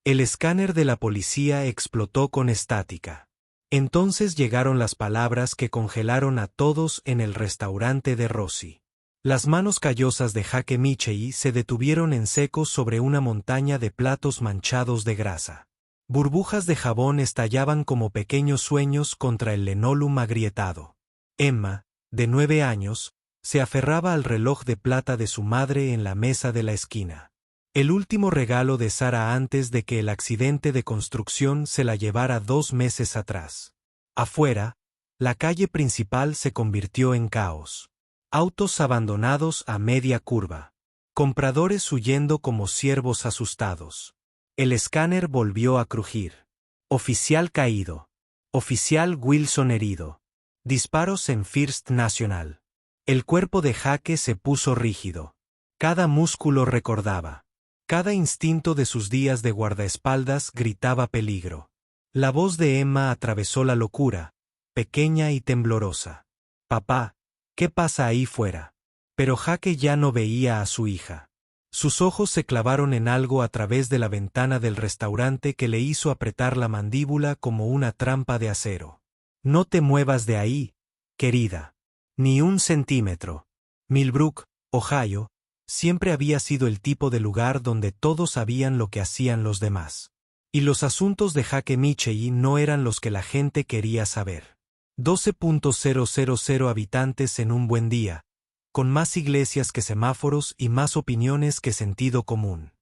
El escáner de la policía explotó con estática. Entonces llegaron las palabras que congelaron a todos en el restaurante de Rossi. Las manos callosas de Jake Michei se detuvieron en seco sobre una montaña de platos manchados de grasa. Burbujas de jabón estallaban como pequeños sueños contra el lenólum agrietado. Emma, de 9 años, se aferraba al reloj de plata de su madre en la mesa de la esquina. El último regalo de Sara antes de que el accidente de construcción se la llevara 2 meses atrás. Afuera, la calle principal se convirtió en caos. Autos abandonados a media curva. Compradores huyendo como ciervos asustados. El escáner volvió a crujir. Oficial caído. Oficial Wilson herido. Disparos en First National. El cuerpo de Jake se puso rígido. Cada músculo recordaba. Cada instinto de sus días de guardaespaldas gritaba peligro. La voz de Emma atravesó la locura, pequeña y temblorosa. «Papá, ¿qué pasa ahí fuera?» Pero Jake ya no veía a su hija. Sus ojos se clavaron en algo a través de la ventana del restaurante que le hizo apretar la mandíbula como una trampa de acero. «No te muevas de ahí, querida. Ni un centímetro». Millbrook, Ohio, siempre había sido el tipo de lugar donde todos sabían lo que hacían los demás. Y los asuntos de Jake Michei no eran los que la gente quería saber. 12.000 habitantes en un buen día, con más iglesias que semáforos y más opiniones que sentido común.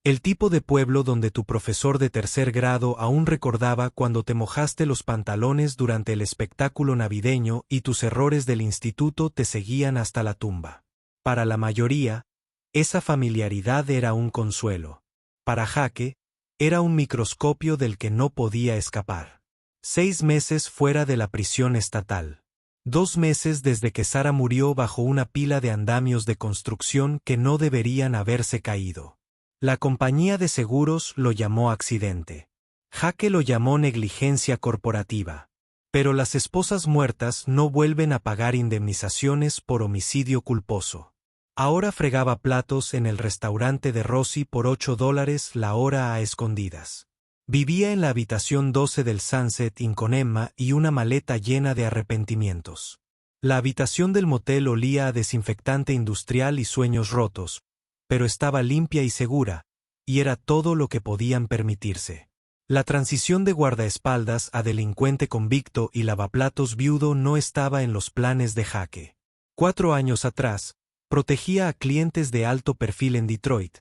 El tipo de pueblo donde tu profesor de 3er grado aún recordaba cuando te mojaste los pantalones durante el espectáculo navideño y tus errores del instituto te seguían hasta la tumba. Para la mayoría, esa familiaridad era un consuelo. Para Jake, era un microscopio del que no podía escapar. 6 meses fuera de la prisión estatal. 2 meses desde que Sara murió bajo una pila de andamios de construcción que no deberían haberse caído. La compañía de seguros lo llamó accidente. Jake lo llamó negligencia corporativa. Pero las esposas muertas no vuelven a pagar indemnizaciones por homicidio culposo. Ahora fregaba platos en el restaurante de Rossi por $8 la hora a escondidas. Vivía en la habitación 12 del Sunset Inn con Emma y una maleta llena de arrepentimientos. La habitación del motel olía a desinfectante industrial y sueños rotos, pero estaba limpia y segura, y era todo lo que podían permitirse. La transición de guardaespaldas a delincuente convicto y lavaplatos viudo no estaba en los planes de Jake. 4 años atrás, protegía a clientes de alto perfil en Detroit,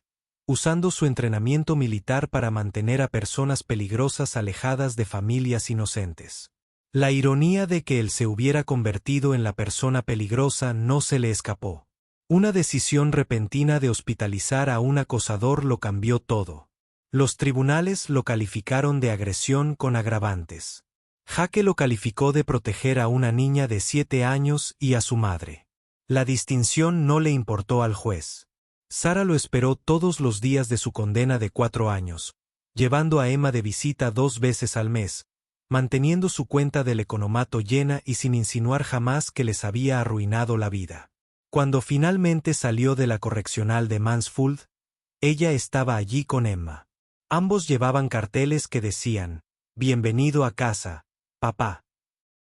usando su entrenamiento militar para mantener a personas peligrosas alejadas de familias inocentes. La ironía de que él se hubiera convertido en la persona peligrosa no se le escapó. Una decisión repentina de hospitalizar a un acosador lo cambió todo. Los tribunales lo calificaron de agresión con agravantes. Jake lo calificó de proteger a una niña de 7 años y a su madre. La distinción no le importó al juez. Sara lo esperó todos los días de su condena de 4 años, llevando a Emma de visita 2 veces al mes, manteniendo su cuenta del economato llena y sin insinuar jamás que les había arruinado la vida. Cuando finalmente salió de la correccional de Mansfield, ella estaba allí con Emma. Ambos llevaban carteles que decían, «Bienvenido a casa, papá».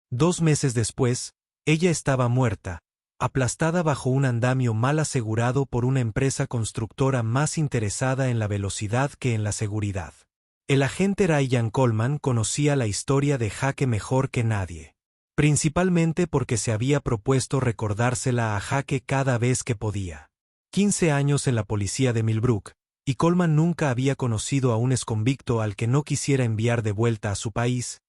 2 meses después, ella estaba muerta, aplastada bajo un andamio mal asegurado por una empresa constructora más interesada en la velocidad que en la seguridad. El agente Ryan Coleman conocía la historia de Jake mejor que nadie, principalmente porque se había propuesto recordársela a Jake cada vez que podía. 15 años en la policía de Millbrook, y Coleman nunca había conocido a un exconvicto al que no quisiera enviar de vuelta a su país,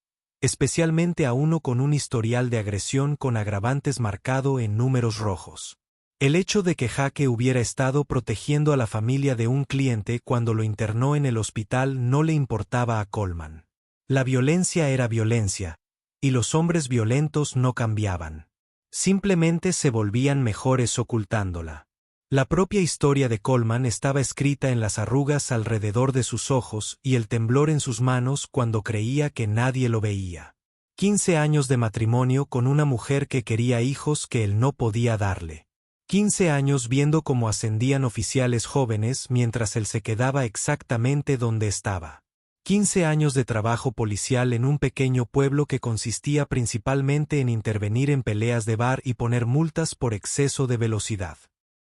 especialmente a uno con un historial de agresión con agravantes marcado en números rojos. El hecho de que Jake hubiera estado protegiendo a la familia de un cliente cuando lo internó en el hospital no le importaba a Coleman. La violencia era violencia, y los hombres violentos no cambiaban. Simplemente se volvían mejores ocultándola. La propia historia de Coleman estaba escrita en las arrugas alrededor de sus ojos y el temblor en sus manos cuando creía que nadie lo veía. 15 años de matrimonio con una mujer que quería hijos que él no podía darle. 15 años viendo cómo ascendían oficiales jóvenes mientras él se quedaba exactamente donde estaba. 15 años de trabajo policial en un pequeño pueblo que consistía principalmente en intervenir en peleas de bar y poner multas por exceso de velocidad.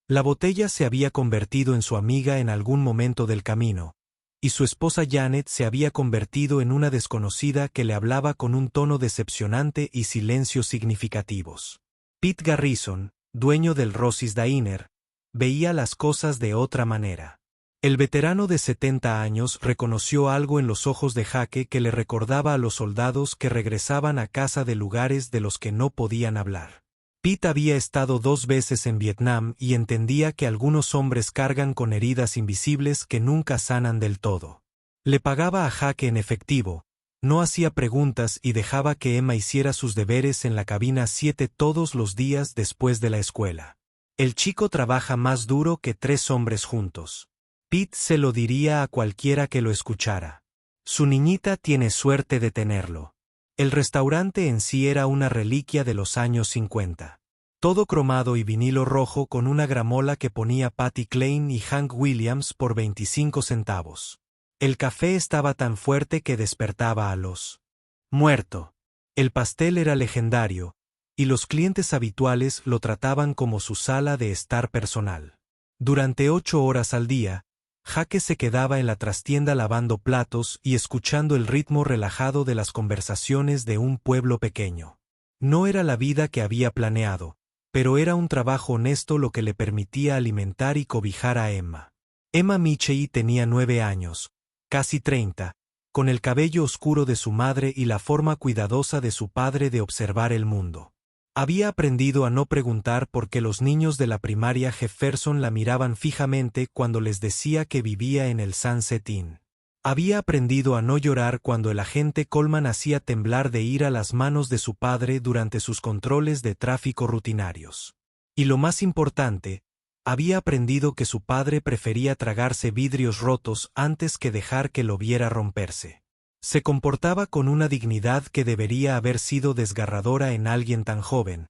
La botella se había convertido en su amiga en algún momento del camino, y su esposa Janet se había convertido en una desconocida que le hablaba con un tono decepcionante y silencios significativos. Pete Garrison, dueño del Ross's Diner, veía las cosas de otra manera. El veterano de 70 años reconoció algo en los ojos de Jake que le recordaba a los soldados que regresaban a casa de lugares de los que no podían hablar. Pete había estado 2 veces en Vietnam y entendía que algunos hombres cargan con heridas invisibles que nunca sanan del todo. Le pagaba a Jake en efectivo, no hacía preguntas y dejaba que Emma hiciera sus deberes en la cabina 7 todos los días después de la escuela. El chico trabaja más duro que 3 hombres juntos. Pete se lo diría a cualquiera que lo escuchara. Su niñita tiene suerte de tenerlo. El restaurante en sí era una reliquia de los años 50. Todo cromado y vinilo rojo con una gramola que ponía Patty Klein y Hank Williams por 25 centavos. El café estaba tan fuerte que despertaba a los muerto. El pastel era legendario, y los clientes habituales lo trataban como su sala de estar personal. Durante 8 horas al día, Jake se quedaba en la trastienda lavando platos y escuchando el ritmo relajado de las conversaciones de un pueblo pequeño. No era la vida que había planeado, pero era un trabajo honesto lo que le permitía alimentar y cobijar a Emma. Emma Michey tenía 9 años, casi 30, con el cabello oscuro de su madre y la forma cuidadosa de su padre de observar el mundo. Había aprendido a no preguntar por qué los niños de la primaria Jefferson la miraban fijamente cuando les decía que vivía en el Sunset Inn. Había aprendido a no llorar cuando el agente Coleman hacía temblar de ira las manos de su padre durante sus controles de tráfico rutinarios. Y lo más importante, había aprendido que su padre prefería tragarse vidrios rotos antes que dejar que lo viera romperse. Se comportaba con una dignidad que debería haber sido desgarradora en alguien tan joven,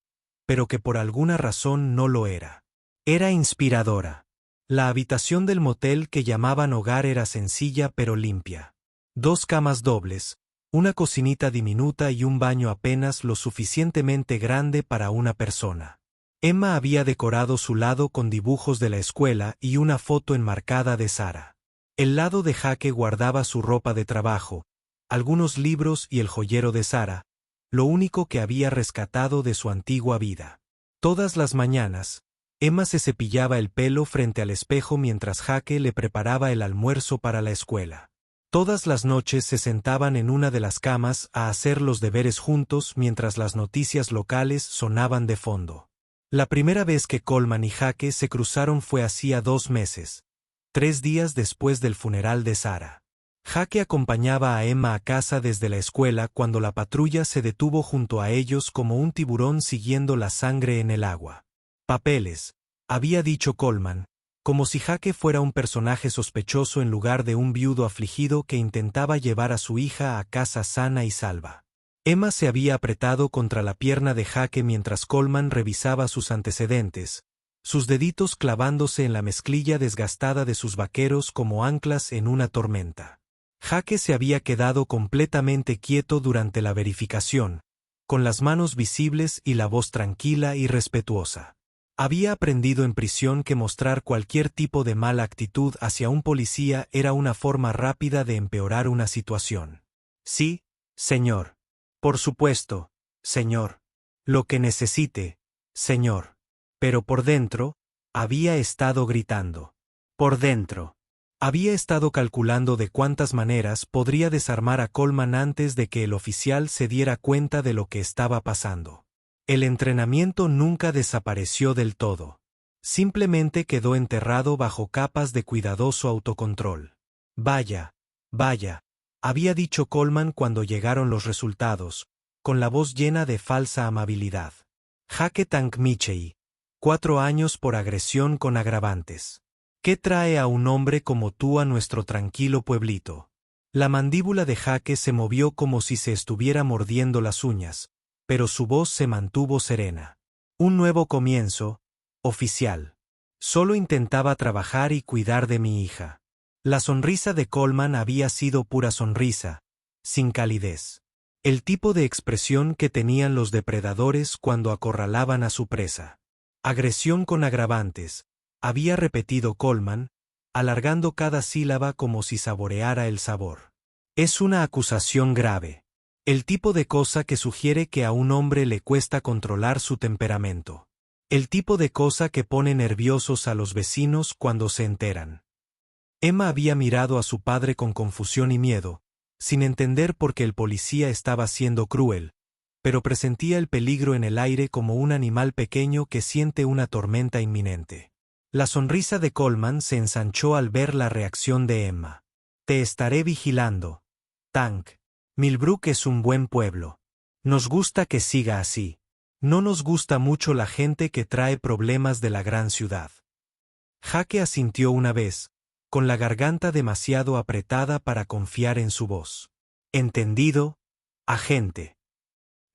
pero que por alguna razón no lo era. Era inspiradora. La habitación del motel que llamaban hogar era sencilla pero limpia. 2 camas dobles, una cocinita diminuta y un baño apenas lo suficientemente grande para una persona. Emma había decorado su lado con dibujos de la escuela y una foto enmarcada de Sara. El lado de Jake guardaba su ropa de trabajo, algunos libros y el joyero de Sara, lo único que había rescatado de su antigua vida. Todas las mañanas, Emma se cepillaba el pelo frente al espejo mientras Jake le preparaba el almuerzo para la escuela. Todas las noches se sentaban en una de las camas a hacer los deberes juntos mientras las noticias locales sonaban de fondo. La primera vez que Coleman y Jake se cruzaron fue hacía 2 meses, 3 días después del funeral de Sara. Jake acompañaba a Emma a casa desde la escuela cuando la patrulla se detuvo junto a ellos como un tiburón siguiendo la sangre en el agua. Papeles, había dicho Coleman, como si Jake fuera un personaje sospechoso en lugar de un viudo afligido que intentaba llevar a su hija a casa sana y salva. Emma se había apretado contra la pierna de Jake mientras Coleman revisaba sus antecedentes, sus deditos clavándose en la mezclilla desgastada de sus vaqueros como anclas en una tormenta. Jake se había quedado completamente quieto durante la verificación, con las manos visibles y la voz tranquila y respetuosa. Había aprendido en prisión que mostrar cualquier tipo de mala actitud hacia un policía era una forma rápida de empeorar una situación. Sí, señor. Por supuesto, señor. Lo que necesite, señor. Pero por dentro, había estado gritando. Por dentro. Había estado calculando de cuántas maneras podría desarmar a Coleman antes de que el oficial se diera cuenta de lo que estaba pasando. El entrenamiento nunca desapareció del todo. Simplemente quedó enterrado bajo capas de cuidadoso autocontrol. Vaya, vaya, había dicho Coleman cuando llegaron los resultados, con la voz llena de falsa amabilidad. Jake Tank Michey, 4 años por agresión con agravantes. ¿Qué trae a un hombre como tú a nuestro tranquilo pueblito? La mandíbula de Jake se movió como si se estuviera mordiendo las uñas, pero su voz se mantuvo serena. Un nuevo comienzo, oficial. Solo intentaba trabajar y cuidar de mi hija. La sonrisa de Coleman había sido pura sonrisa, sin calidez. El tipo de expresión que tenían los depredadores cuando acorralaban a su presa. Agresión con agravantes, había repetido Coleman, alargando cada sílaba como si saboreara el sabor. Es una acusación grave. El tipo de cosa que sugiere que a un hombre le cuesta controlar su temperamento. El tipo de cosa que pone nerviosos a los vecinos cuando se enteran. Emma había mirado a su padre con confusión y miedo, sin entender por qué el policía estaba siendo cruel, pero presentía el peligro en el aire como un animal pequeño que siente una tormenta inminente. La sonrisa de Coleman se ensanchó al ver la reacción de Emma. Te estaré vigilando, Tank. Millbrook es un buen pueblo. Nos gusta que siga así. No nos gusta mucho la gente que trae problemas de la gran ciudad. Jake asintió una vez, con la garganta demasiado apretada para confiar en su voz. Entendido, agente.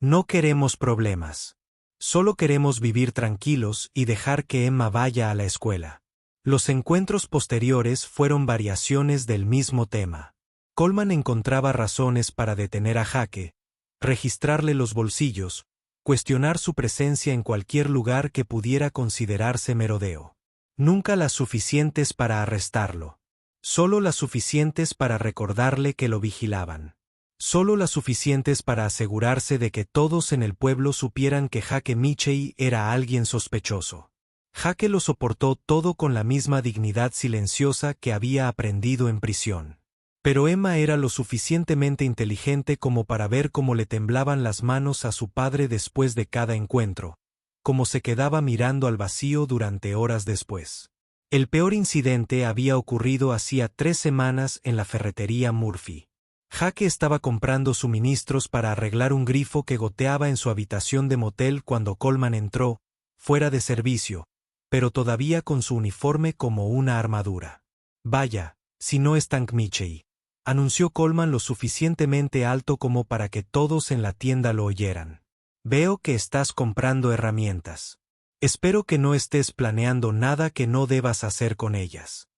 No queremos problemas. Solo queremos vivir tranquilos y dejar que Emma vaya a la escuela. Los encuentros posteriores fueron variaciones del mismo tema. Coleman encontraba razones para detener a Jake, registrarle los bolsillos, cuestionar su presencia en cualquier lugar que pudiera considerarse merodeo. Nunca las suficientes para arrestarlo. Solo las suficientes para recordarle que lo vigilaban. Solo las suficientes para asegurarse de que todos en el pueblo supieran que Jake Mitchell era alguien sospechoso. Jake lo soportó todo con la misma dignidad silenciosa que había aprendido en prisión. Pero Emma era lo suficientemente inteligente como para ver cómo le temblaban las manos a su padre después de cada encuentro, cómo se quedaba mirando al vacío durante horas después. El peor incidente había ocurrido hacía 3 semanas en la ferretería Murphy. Jake estaba comprando suministros para arreglar un grifo que goteaba en su habitación de motel cuando Coleman entró, fuera de servicio, pero todavía con su uniforme como una armadura. Vaya, si no es Tank Mitchell, anunció Coleman lo suficientemente alto como para que todos en la tienda lo oyeran. Veo que estás comprando herramientas. Espero que no estés planeando nada que no debas hacer con ellas.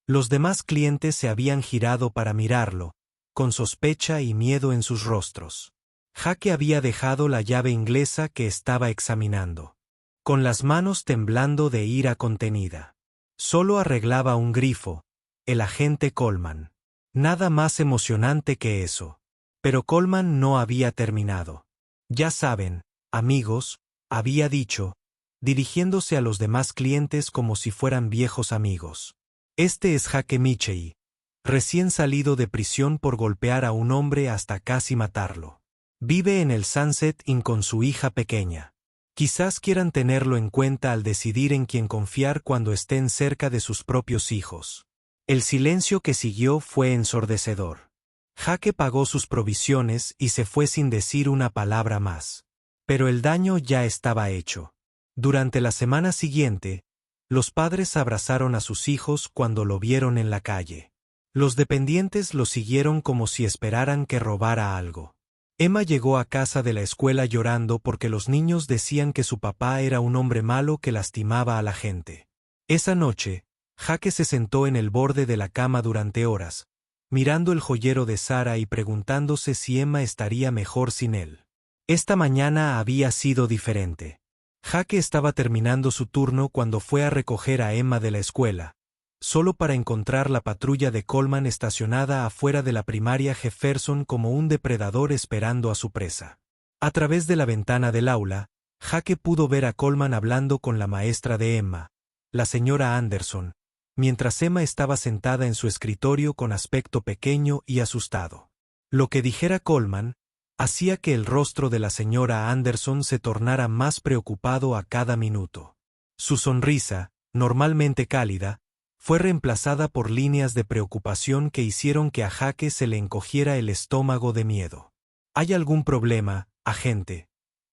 Los demás clientes se habían girado para mirarlo, con sospecha y miedo en sus rostros. Jake había dejado la llave inglesa que estaba examinando. Con las manos temblando de ira contenida. Solo arreglaba un grifo, el agente Coleman. Nada más emocionante que eso. Pero Coleman no había terminado. Ya saben, amigos, había dicho, dirigiéndose a los demás clientes como si fueran viejos amigos. Este es Jake Mitchell, recién salido de prisión por golpear a un hombre hasta casi matarlo. Vive en el Sunset Inn con su hija pequeña. Quizás quieran tenerlo en cuenta al decidir en quién confiar cuando estén cerca de sus propios hijos. El silencio que siguió fue ensordecedor. Jake pagó sus provisiones y se fue sin decir una palabra más. Pero el daño ya estaba hecho. Durante la semana siguiente, los padres abrazaron a sus hijos cuando lo vieron en la calle. Los dependientes lo siguieron como si esperaran que robara algo. Emma llegó a casa de la escuela llorando porque los niños decían que su papá era un hombre malo que lastimaba a la gente. Esa noche, Jake se sentó en el borde de la cama durante horas, mirando el joyero de Sara y preguntándose si Emma estaría mejor sin él. Esta mañana había sido diferente. Jake estaba terminando su turno cuando fue a recoger a Emma de la escuela, solo para encontrar la patrulla de Coleman estacionada afuera de la primaria Jefferson como un depredador esperando a su presa. A través de la ventana del aula, Jake pudo ver a Coleman hablando con la maestra de Emma, la señora Anderson, mientras Emma estaba sentada en su escritorio con aspecto pequeño y asustado. Lo que dijera Coleman hacía que el rostro de la señora Anderson se tornara más preocupado a cada minuto. Su sonrisa, normalmente cálida, fue reemplazada por líneas de preocupación que hicieron que a Jake se le encogiera el estómago de miedo. ¿Hay algún problema, agente?,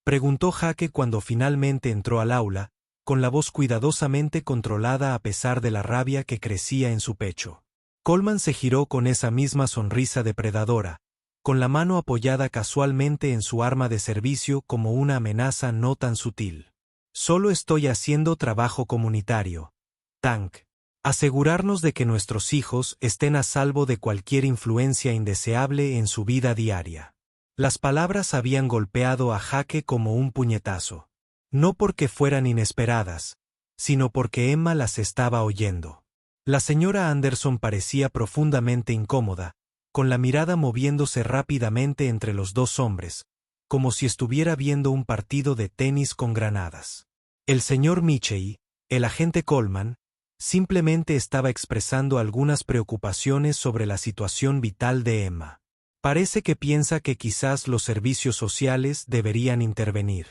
preguntó Jake cuando finalmente entró al aula, con la voz cuidadosamente controlada a pesar de la rabia que crecía en su pecho. Coleman se giró con esa misma sonrisa depredadora, con la mano apoyada casualmente en su arma de servicio como una amenaza no tan sutil. Solo estoy haciendo trabajo comunitario, Tank. Asegurarnos de que nuestros hijos estén a salvo de cualquier influencia indeseable en su vida diaria. Las palabras habían golpeado a Jake como un puñetazo. No porque fueran inesperadas, sino porque Emma las estaba oyendo. La señora Anderson parecía profundamente incómoda, con la mirada moviéndose rápidamente entre los dos hombres, como si estuviera viendo un partido de tenis con granadas. El señor Mitchell, el agente Coleman, simplemente estaba expresando algunas preocupaciones sobre la situación vital de Emma. Parece que piensa que quizás los servicios sociales deberían intervenir.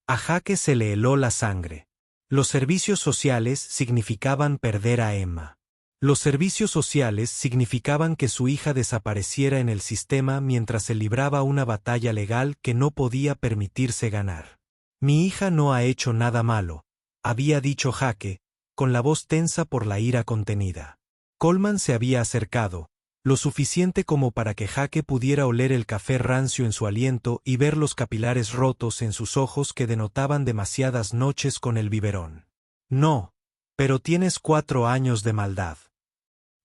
A Jake se le heló la sangre. Los servicios sociales significaban perder a Emma. Los servicios sociales significaban que su hija desapareciera en el sistema mientras se libraba una batalla legal que no podía permitirse ganar. Mi hija no ha hecho nada malo, había dicho Jake, con la voz tensa por la ira contenida. Coleman se había acercado, lo suficiente como para que Jake pudiera oler el café rancio en su aliento y ver los capilares rotos en sus ojos que denotaban demasiadas noches con el biberón. No, pero tienes 4 años de maldad.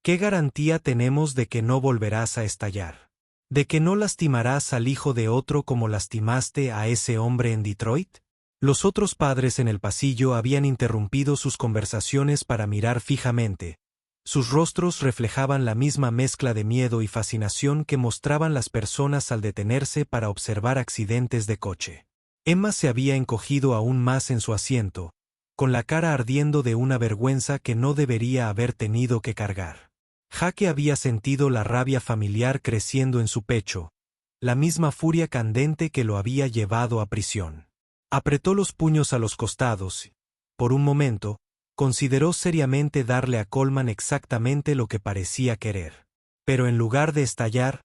¿Qué garantía tenemos de que no volverás a estallar? ¿De que no lastimarás al hijo de otro como lastimaste a ese hombre en Detroit? Los otros padres en el pasillo habían interrumpido sus conversaciones para mirar fijamente. Sus rostros reflejaban la misma mezcla de miedo y fascinación que mostraban las personas al detenerse para observar accidentes de coche. Emma se había encogido aún más en su asiento, con la cara ardiendo de una vergüenza que no debería haber tenido que cargar. Jake había sentido la rabia familiar creciendo en su pecho, la misma furia candente que lo había llevado a prisión. Apretó los puños a los costados. Por un momento, consideró seriamente darle a Coleman exactamente lo que parecía querer. Pero en lugar de estallar,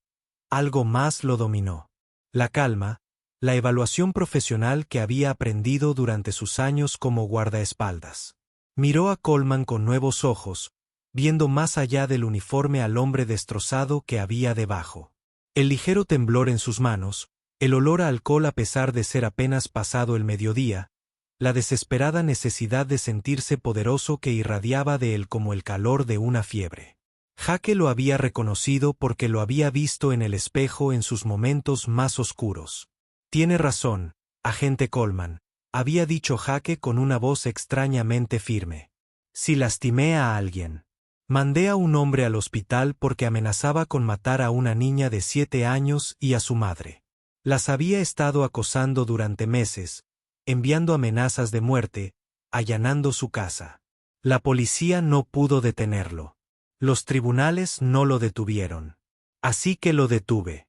algo más lo dominó. La calma, la evaluación profesional que había aprendido durante sus años como guardaespaldas. Miró a Coleman con nuevos ojos, viendo más allá del uniforme al hombre destrozado que había debajo. El ligero temblor en sus manos, el olor a alcohol a pesar de ser apenas pasado el mediodía, la desesperada necesidad de sentirse poderoso que irradiaba de él como el calor de una fiebre. Jake lo había reconocido porque lo había visto en el espejo en sus momentos más oscuros. Tiene razón, agente Coleman, había dicho Jake con una voz extrañamente firme. Si lastimé a alguien. Mandé a un hombre al hospital porque amenazaba con matar a una niña de 7 años y a su madre. Las había estado acosando durante meses, enviando amenazas de muerte, allanando su casa. La policía no pudo detenerlo. Los tribunales no lo detuvieron. Así que lo detuve.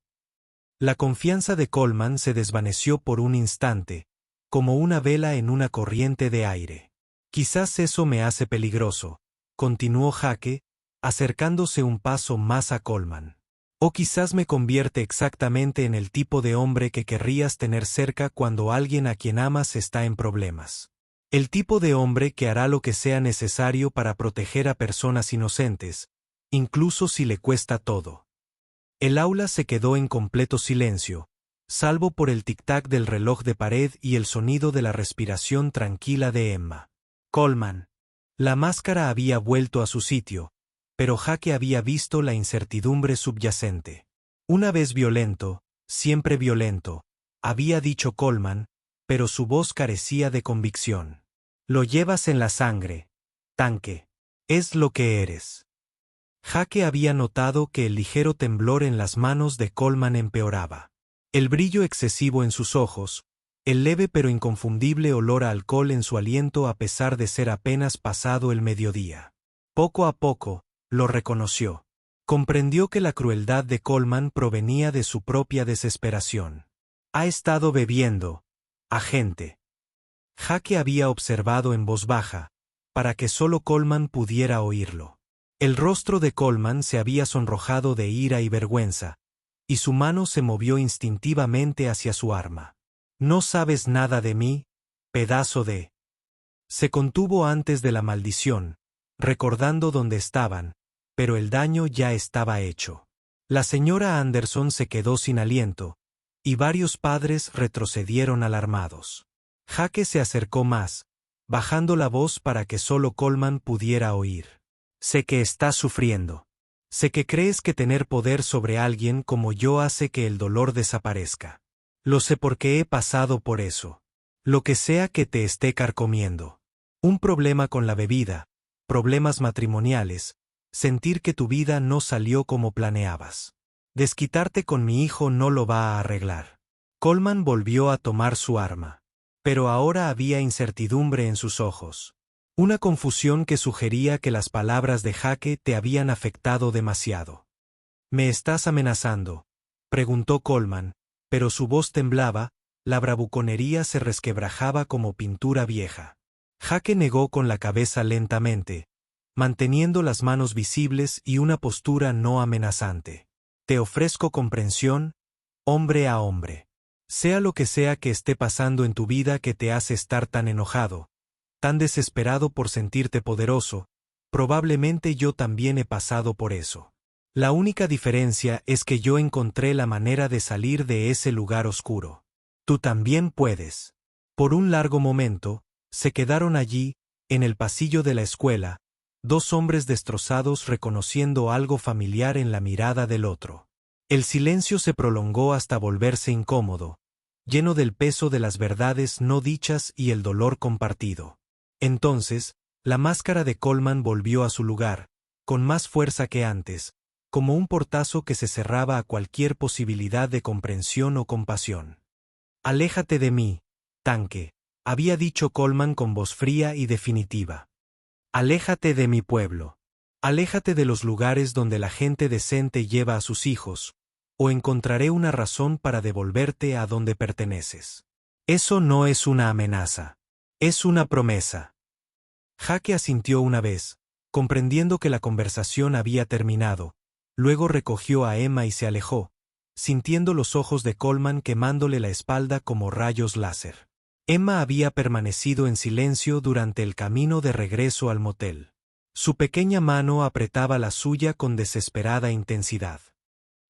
La confianza de Coleman se desvaneció por un instante, como una vela en una corriente de aire. Quizás eso me hace peligroso, continuó Jake, acercándose un paso más a Coleman. O quizás me convierte exactamente en el tipo de hombre que querrías tener cerca cuando alguien a quien amas está en problemas. El tipo de hombre que hará lo que sea necesario para proteger a personas inocentes, incluso si le cuesta todo. El aula se quedó en completo silencio, salvo por el tic-tac del reloj de pared y el sonido de la respiración tranquila de Emma. Coleman. La máscara había vuelto a su sitio, pero Jake había visto la incertidumbre subyacente. Una vez violento, siempre violento, había dicho Coleman, pero su voz carecía de convicción. Lo llevas en la sangre, tanque. Es lo que eres. Jake había notado que el ligero temblor en las manos de Coleman empeoraba. El brillo excesivo en sus ojos, el leve pero inconfundible olor a alcohol en su aliento a pesar de ser apenas pasado el mediodía. Poco a poco, lo reconoció. Comprendió que la crueldad de Coleman provenía de su propia desesperación. Ha estado bebiendo, agente. Jake había observado en voz baja, para que solo Coleman pudiera oírlo. El rostro de Coleman se había sonrojado de ira y vergüenza, y su mano se movió instintivamente hacia su arma. No sabes nada de mí, pedazo de... Se contuvo antes de la maldición, recordando dónde estaban, pero el daño ya estaba hecho. La señora Anderson se quedó sin aliento, y varios padres retrocedieron alarmados. Jake se acercó más, bajando la voz para que solo Coleman pudiera oír. Sé que estás sufriendo. Sé que crees que tener poder sobre alguien como yo hace que el dolor desaparezca. Lo sé porque he pasado por eso. Lo que sea que te esté carcomiendo. Un problema con la bebida, problemas matrimoniales, sentir que tu vida no salió como planeabas. Desquitarte con mi hijo no lo va a arreglar. Coleman volvió a tomar su arma. Pero ahora había incertidumbre en sus ojos. Una confusión que sugería que las palabras de Jake te habían afectado demasiado. ¿Me estás amenazando?, preguntó Coleman, pero su voz temblaba, la bravuconería se resquebrajaba como pintura vieja. Jake negó con la cabeza lentamente, manteniendo las manos visibles y una postura no amenazante. Te ofrezco comprensión, hombre a hombre. Sea lo que sea que esté pasando en tu vida que te hace estar tan enojado, tan desesperado por sentirte poderoso, probablemente yo también he pasado por eso. La única diferencia es que yo encontré la manera de salir de ese lugar oscuro. Tú también puedes. Por un largo momento, se quedaron allí, en el pasillo de la escuela, dos hombres destrozados reconociendo algo familiar en la mirada del otro. El silencio se prolongó hasta volverse incómodo, lleno del peso de las verdades no dichas y el dolor compartido. Entonces, la máscara de Coleman volvió a su lugar, con más fuerza que antes, como un portazo que se cerraba a cualquier posibilidad de comprensión o compasión. Aléjate de mí, tanque, había dicho Coleman con voz fría y definitiva. Aléjate de mi pueblo. Aléjate de los lugares donde la gente decente lleva a sus hijos, o encontraré una razón para devolverte a donde perteneces. Eso no es una amenaza. Es una promesa. Jake asintió una vez, comprendiendo que la conversación había terminado. Luego recogió a Emma y se alejó, sintiendo los ojos de Coleman quemándole la espalda como rayos láser. Emma había permanecido en silencio durante el camino de regreso al motel. Su pequeña mano apretaba la suya con desesperada intensidad.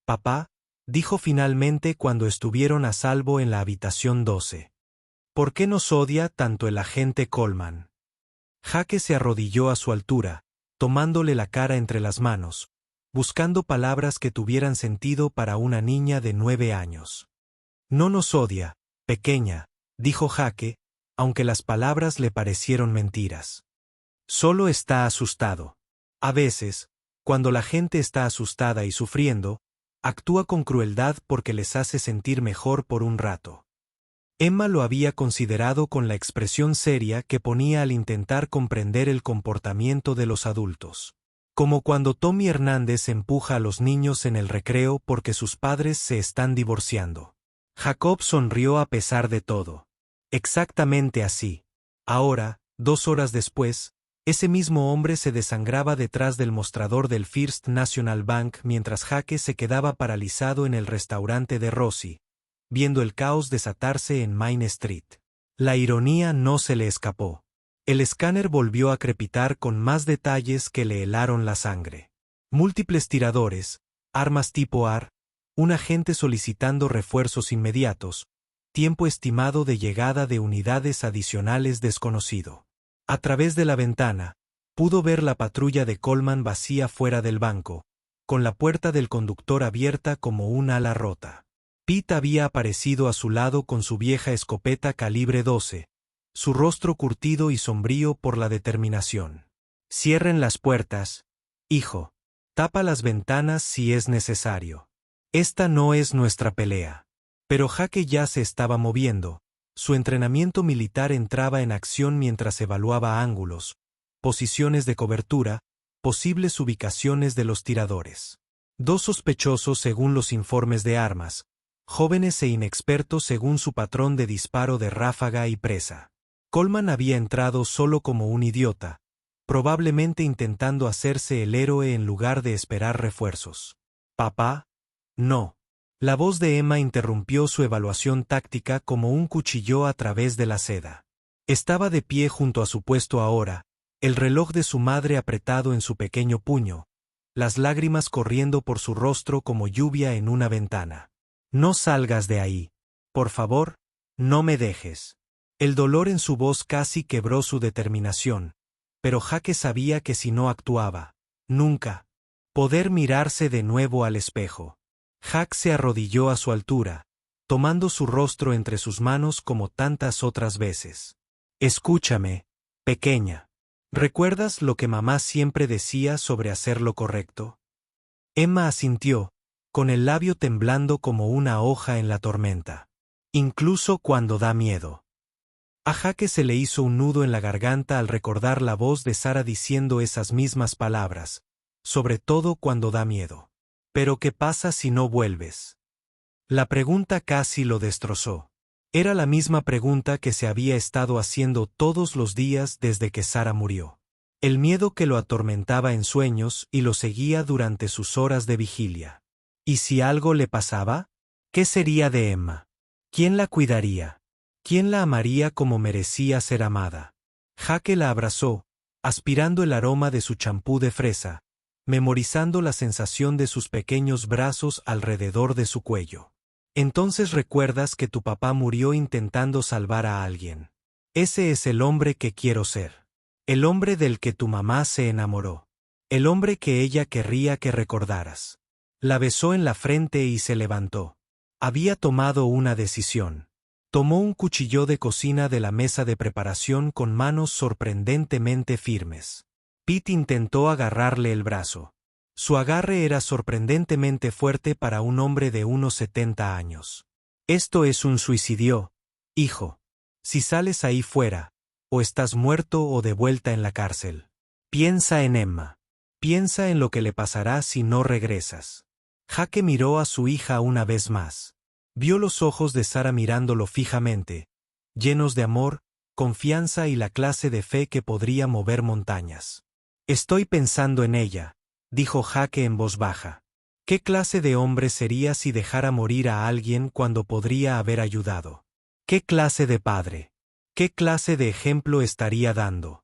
Papá, dijo finalmente cuando estuvieron a salvo en la habitación 12. ¿Por qué nos odia tanto el agente Coleman? Jake se arrodilló a su altura, tomándole la cara entre las manos, buscando palabras que tuvieran sentido para una niña de 9 años. No nos odia, pequeña, dijo Jake, aunque las palabras le parecieron mentiras. Solo está asustado. A veces, cuando la gente está asustada y sufriendo, actúa con crueldad porque les hace sentir mejor por un rato. Emma lo había considerado con la expresión seria que ponía al intentar comprender el comportamiento de los adultos. Como cuando Tommy Hernández empuja a los niños en el recreo porque sus padres se están divorciando. Jacob sonrió a pesar de todo. Exactamente así. Ahora, 2 horas después, ese mismo hombre se desangraba detrás del mostrador del First National Bank mientras Jake se quedaba paralizado en el restaurante de Rosie, viendo el caos desatarse en Main Street. La ironía no se le escapó. El escáner volvió a crepitar con más detalles que le helaron la sangre. Múltiples tiradores, armas tipo AR, un agente solicitando refuerzos inmediatos, tiempo estimado de llegada de unidades adicionales desconocido. A través de la ventana, pudo ver la patrulla de Coleman vacía fuera del banco, con la puerta del conductor abierta como un ala rota. Pete había aparecido a su lado con su vieja escopeta calibre 12, su rostro curtido y sombrío por la determinación. Cierren las puertas, hijo. Tapa las ventanas si es necesario. Esta no es nuestra pelea. Pero Jake ya se estaba moviendo. Su entrenamiento militar entraba en acción mientras evaluaba ángulos, posiciones de cobertura, posibles ubicaciones de los tiradores. 2 sospechosos según los informes de armas, jóvenes e inexpertos según su patrón de disparo de ráfaga y presa. Coleman había entrado solo como un idiota, probablemente intentando hacerse el héroe en lugar de esperar refuerzos. Papá, no. La voz de Emma interrumpió su evaluación táctica como un cuchillo a través de la seda. Estaba de pie junto a su puesto ahora, el reloj de su madre apretado en su pequeño puño, las lágrimas corriendo por su rostro como lluvia en una ventana. No salgas de ahí. Por favor, no me dejes. El dolor en su voz casi quebró su determinación, pero Jake sabía que si no actuaba, Nunca. Poder mirarse de nuevo al espejo. Jack se arrodilló a su altura, tomando su rostro entre sus manos como tantas otras veces. Escúchame, pequeña. ¿Recuerdas lo que mamá siempre decía sobre hacer lo correcto? Emma asintió, con el labio temblando como una hoja en la tormenta. Incluso cuando da miedo. A Jack se le hizo un nudo en la garganta al recordar la voz de Sara diciendo esas mismas palabras, sobre todo cuando da miedo. ¿Pero qué pasa si no vuelves? La pregunta casi lo destrozó. Era la misma pregunta que se había estado haciendo todos los días desde que Sara murió. El miedo que lo atormentaba en sueños y lo seguía durante sus horas de vigilia. ¿Y si algo le pasaba? ¿Qué sería de Emma? ¿Quién la cuidaría? ¿Quién la amaría como merecía ser amada? Jack la abrazó, aspirando el aroma de su champú de fresa, memorizando la sensación de sus pequeños brazos alrededor de su cuello. Entonces recuerdas que tu papá murió intentando salvar a alguien. Ese es el hombre que quiero ser. El hombre del que tu mamá se enamoró. El hombre que ella querría que recordaras. La besó en la frente y se levantó. Había tomado una decisión. Tomó un cuchillo de cocina de la mesa de preparación con manos sorprendentemente firmes. Pete intentó agarrarle el brazo. Su agarre era sorprendentemente fuerte para un hombre de unos 70 años. Esto es un suicidio, hijo. Si sales ahí fuera, o estás muerto o de vuelta en la cárcel. Piensa en Emma. Piensa en lo que le pasará si no regresas. Jack miró a su hija una vez más. Vio los ojos de Sara mirándolo fijamente, llenos de amor, confianza y la clase de fe que podría mover montañas. Estoy pensando en ella, dijo Jack en voz baja. ¿Qué clase de hombre sería si dejara morir a alguien cuando podría haber ayudado? ¿Qué clase de padre? ¿Qué clase de ejemplo estaría dando?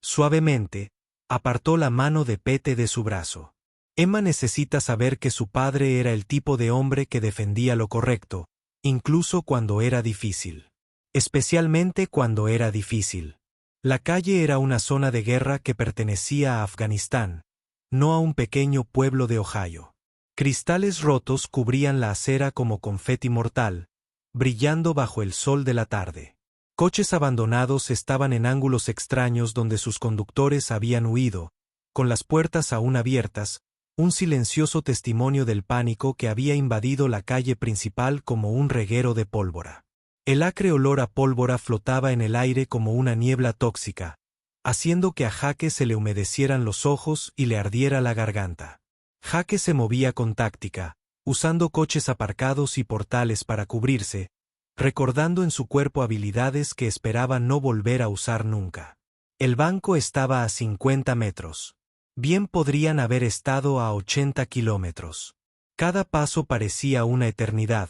Suavemente, apartó la mano de Pete de su brazo. Emma necesita saber que su padre era el tipo de hombre que defendía lo correcto, incluso cuando era difícil. Especialmente cuando era difícil. La calle era una zona de guerra que pertenecía a Afganistán, no a un pequeño pueblo de Ohio. Cristales rotos cubrían la acera como confeti mortal, brillando bajo el sol de la tarde. Coches abandonados estaban en ángulos extraños donde sus conductores habían huido, con las puertas aún abiertas, un silencioso testimonio del pánico que había invadido la calle principal como un reguero de pólvora. El acre olor a pólvora flotaba en el aire como una niebla tóxica, haciendo que a Jack se le humedecieran los ojos y le ardiera la garganta. Jack se movía con táctica, usando coches aparcados y portales para cubrirse, recordando en su cuerpo habilidades que esperaba no volver a usar nunca. El banco estaba a 50 metros. Bien podrían haber estado a 80 kilómetros. Cada paso parecía una eternidad,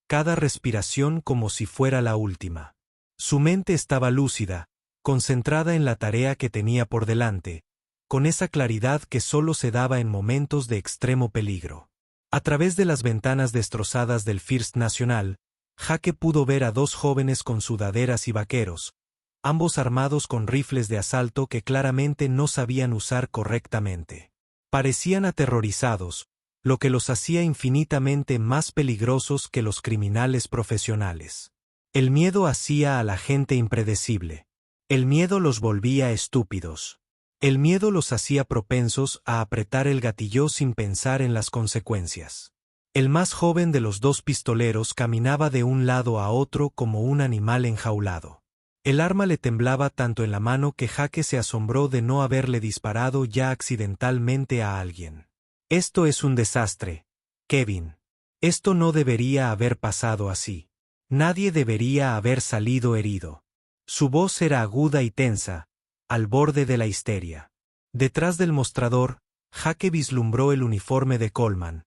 cada respiración como si fuera la última. Su mente estaba lúcida, concentrada en la tarea que tenía por delante, con esa claridad que solo se daba en momentos de extremo peligro. A través de las ventanas destrozadas del First National, Jack pudo ver a dos jóvenes con sudaderas y vaqueros, ambos armados con rifles de asalto que claramente no sabían usar correctamente. Parecían aterrorizados, lo que los hacía infinitamente más peligrosos que los criminales profesionales. El miedo hacía a la gente impredecible. El miedo los volvía estúpidos. El miedo los hacía propensos a apretar el gatillo sin pensar en las consecuencias. El más joven de los dos pistoleros caminaba de un lado a otro como un animal enjaulado. El arma le temblaba tanto en la mano que Jack se asombró de no haberle disparado ya accidentalmente a alguien. Esto es un desastre, Kevin. Esto no debería haber pasado así. Nadie debería haber salido herido. Su voz era aguda y tensa, al borde de la histeria. Detrás del mostrador, Jack vislumbró el uniforme de Coleman.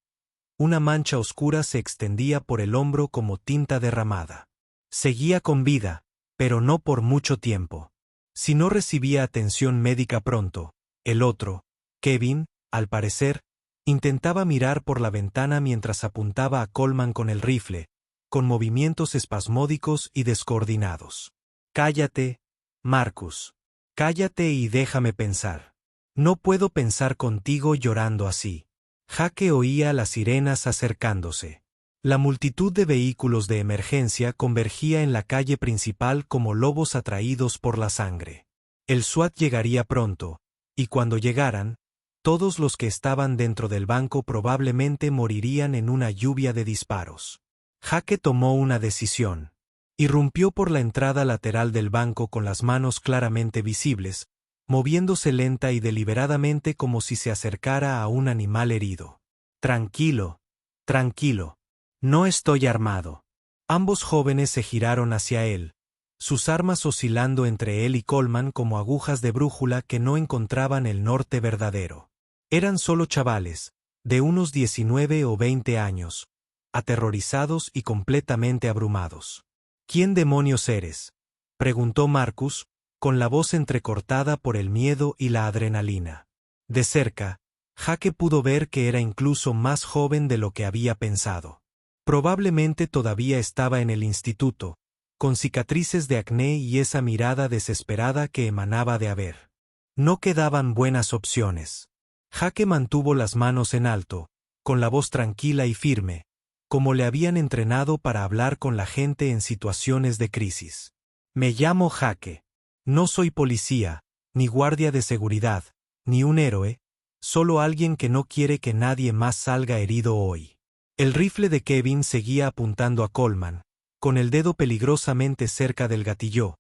Una mancha oscura se extendía por el hombro como tinta derramada. Seguía con vida, pero no por mucho tiempo. Si no recibía atención médica pronto, el otro, Kevin, al parecer, intentaba mirar por la ventana mientras apuntaba a Coleman con el rifle, con movimientos espasmódicos y descoordinados. Cállate, Marcus. Cállate y déjame pensar. No puedo pensar contigo llorando así. Jake oía las sirenas acercándose. La multitud de vehículos de emergencia convergía en la calle principal como lobos atraídos por la sangre. El SWAT llegaría pronto, y cuando llegaran, todos los que estaban dentro del banco probablemente morirían en una lluvia de disparos. Jake tomó una decisión. Irrumpió por la entrada lateral del banco con las manos claramente visibles, moviéndose lenta y deliberadamente como si se acercara a un animal herido. Tranquilo, tranquilo. No estoy armado. Ambos jóvenes se giraron hacia él, sus armas oscilando entre él y Coleman como agujas de brújula que no encontraban el norte verdadero. Eran solo chavales, de unos 19 o 20 años, aterrorizados y completamente abrumados. ¿Quién demonios eres?, preguntó Marcus, con la voz entrecortada por el miedo y la adrenalina. De cerca, Jake pudo ver que era incluso más joven de lo que había pensado. Probablemente todavía estaba en el instituto, con cicatrices de acné y esa mirada desesperada que emanaba de haber. No quedaban buenas opciones. Jake mantuvo las manos en alto, con la voz tranquila y firme, como le habían entrenado para hablar con la gente en situaciones de crisis. Me llamo Jake. No soy policía, ni guardia de seguridad, ni un héroe, solo alguien que no quiere que nadie más salga herido hoy. El rifle de Kevin seguía apuntando a Coleman, con el dedo peligrosamente cerca del gatillo,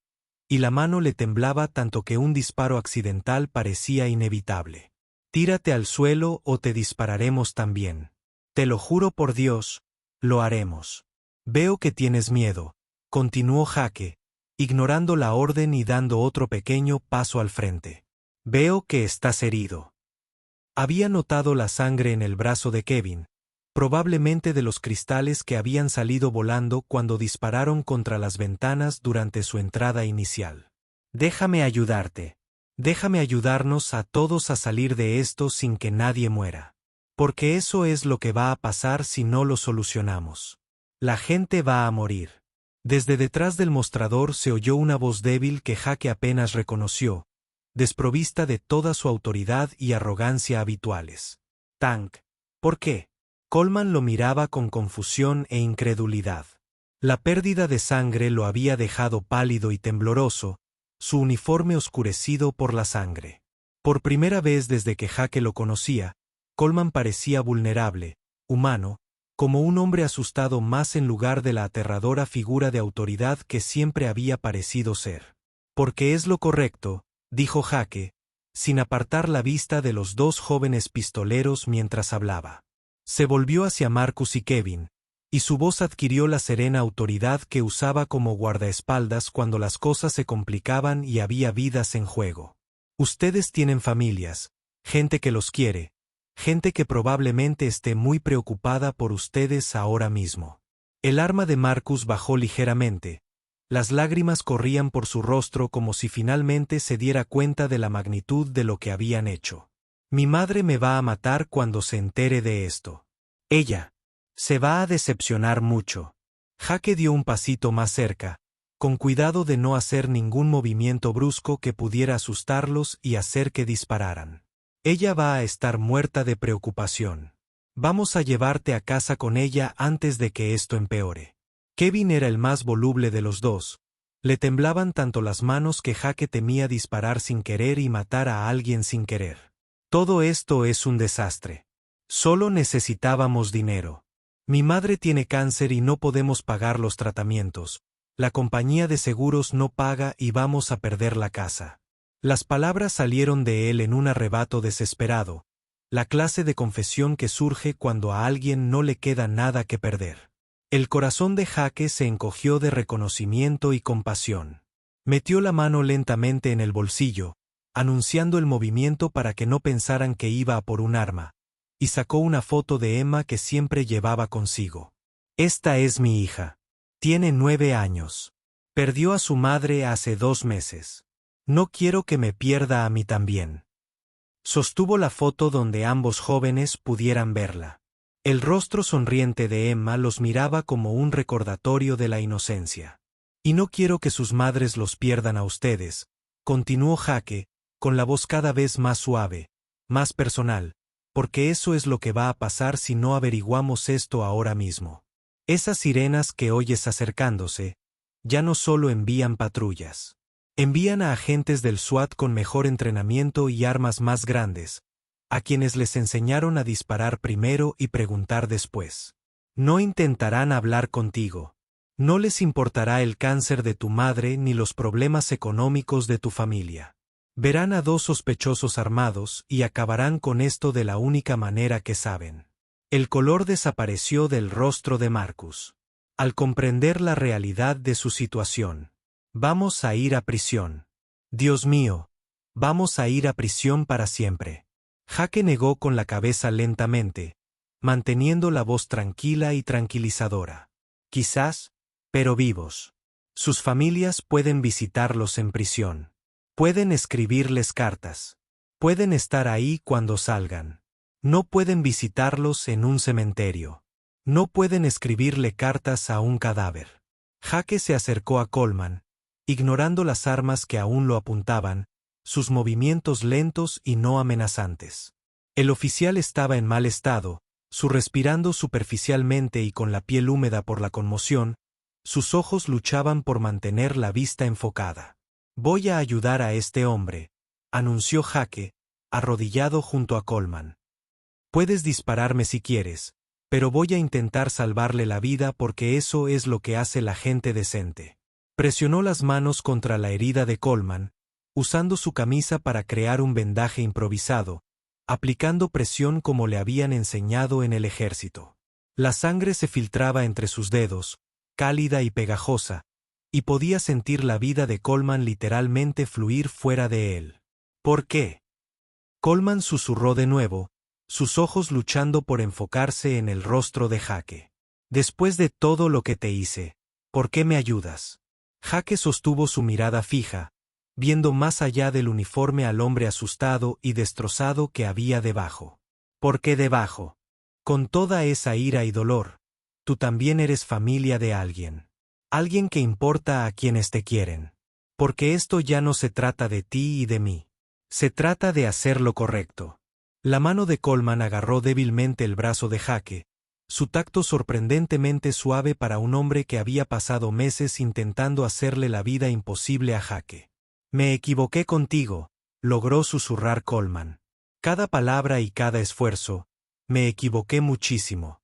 y la mano le temblaba tanto que un disparo accidental parecía inevitable. Tírate al suelo o te dispararemos también. Te lo juro por Dios, lo haremos. Veo que tienes miedo, continuó Jake, ignorando la orden y dando otro pequeño paso al frente. Veo que estás herido. Había notado la sangre en el brazo de Kevin, probablemente de los cristales que habían salido volando cuando dispararon contra las ventanas durante su entrada inicial. Déjame ayudarte. Déjame ayudarnos a todos a salir de esto sin que nadie muera. Porque eso es lo que va a pasar si no lo solucionamos. La gente va a morir. Desde detrás del mostrador se oyó una voz débil que Jake apenas reconoció, desprovista de toda su autoridad y arrogancia habituales. Tank. ¿Por qué? Coleman lo miraba con confusión e incredulidad. La pérdida de sangre lo había dejado pálido y tembloroso, su uniforme oscurecido por la sangre. Por primera vez desde que Jake lo conocía, Coleman parecía vulnerable, humano, como un hombre asustado más en lugar de la aterradora figura de autoridad que siempre había parecido ser. Porque es lo correcto, dijo Jake, sin apartar la vista de los dos jóvenes pistoleros mientras hablaba. Se volvió hacia Marcus y Kevin, y su voz adquirió la serena autoridad que usaba como guardaespaldas cuando las cosas se complicaban y había vidas en juego. Ustedes tienen familias, gente que los quiere, gente que probablemente esté muy preocupada por ustedes ahora mismo. El arma de Marcus bajó ligeramente. Las lágrimas corrían por su rostro como si finalmente se diera cuenta de la magnitud de lo que habían hecho. Mi madre me va a matar cuando se entere de esto. Ella se va a decepcionar mucho. Jake dio un pasito más cerca, con cuidado de no hacer ningún movimiento brusco que pudiera asustarlos y hacer que dispararan. Ella va a estar muerta de preocupación. Vamos a llevarte a casa con ella antes de que esto empeore. Kevin era el más voluble de los dos. Le temblaban tanto las manos que Jake temía disparar sin querer y matar a alguien sin querer. Todo esto es un desastre. Solo necesitábamos dinero. Mi madre tiene cáncer y no podemos pagar los tratamientos. La compañía de seguros no paga y vamos a perder la casa. Las palabras salieron de él en un arrebato desesperado, la clase de confesión que surge cuando a alguien no le queda nada que perder. El corazón de Jake se encogió de reconocimiento y compasión. Metió la mano lentamente en el bolsillo, anunciando el movimiento para que no pensaran que iba a por un arma, y sacó una foto de Emma que siempre llevaba consigo. Esta es mi hija. Tiene 9 años. Perdió a su madre hace 2 meses. No quiero que me pierda a mí también. Sostuvo la foto donde ambos jóvenes pudieran verla. El rostro sonriente de Emma los miraba como un recordatorio de la inocencia. Y no quiero que sus madres los pierdan a ustedes, continuó Jake, con la voz cada vez más suave, más personal, porque eso es lo que va a pasar si no averiguamos esto ahora mismo. Esas sirenas que oyes acercándose, ya no solo envían patrullas. Envían a agentes del SWAT con mejor entrenamiento y armas más grandes, a quienes les enseñaron a disparar primero y preguntar después. No intentarán hablar contigo. No les importará el cáncer de tu madre ni los problemas económicos de tu familia. Verán a dos sospechosos armados y acabarán con esto de la única manera que saben. El color desapareció del rostro de Marcus. Al comprender la realidad de su situación. Vamos a ir a prisión. Dios mío, vamos a ir a prisión para siempre. Jake negó con la cabeza lentamente, manteniendo la voz tranquila y tranquilizadora. Quizás, pero vivos. Sus familias pueden visitarlos en prisión. Pueden escribirles cartas. Pueden estar ahí cuando salgan. No pueden visitarlos en un cementerio. No pueden escribirle cartas a un cadáver. Jake se acercó a Coleman, ignorando las armas que aún lo apuntaban, sus movimientos lentos y no amenazantes. El oficial estaba en mal estado, respirando superficialmente y con la piel húmeda por la conmoción, sus ojos luchaban por mantener la vista enfocada. Voy a ayudar a este hombre, anunció Jake, arrodillado junto a Coleman. Puedes dispararme si quieres, pero voy a intentar salvarle la vida porque eso es lo que hace la gente decente. Presionó las manos contra la herida de Coleman, usando su camisa para crear un vendaje improvisado, aplicando presión como le habían enseñado en el ejército. La sangre se filtraba entre sus dedos, cálida y pegajosa, y podía sentir la vida de Coleman literalmente fluir fuera de él. ¿Por qué? Coleman susurró de nuevo, sus ojos luchando por enfocarse en el rostro de Jake. Después de todo lo que te hice, ¿por qué me ayudas? Jake sostuvo su mirada fija, viendo más allá del uniforme al hombre asustado y destrozado que había debajo. ¿Por qué debajo? Con toda esa ira y dolor, tú también eres familia de alguien. Alguien que importa a quienes te quieren. Porque esto ya no se trata de ti y de mí. Se trata de hacer lo correcto. La mano de Coleman agarró débilmente el brazo de Jake, su tacto sorprendentemente suave para un hombre que había pasado meses intentando hacerle la vida imposible a Jake. Me equivoqué contigo, logró susurrar Coleman. Cada palabra y cada esfuerzo, me equivoqué muchísimo.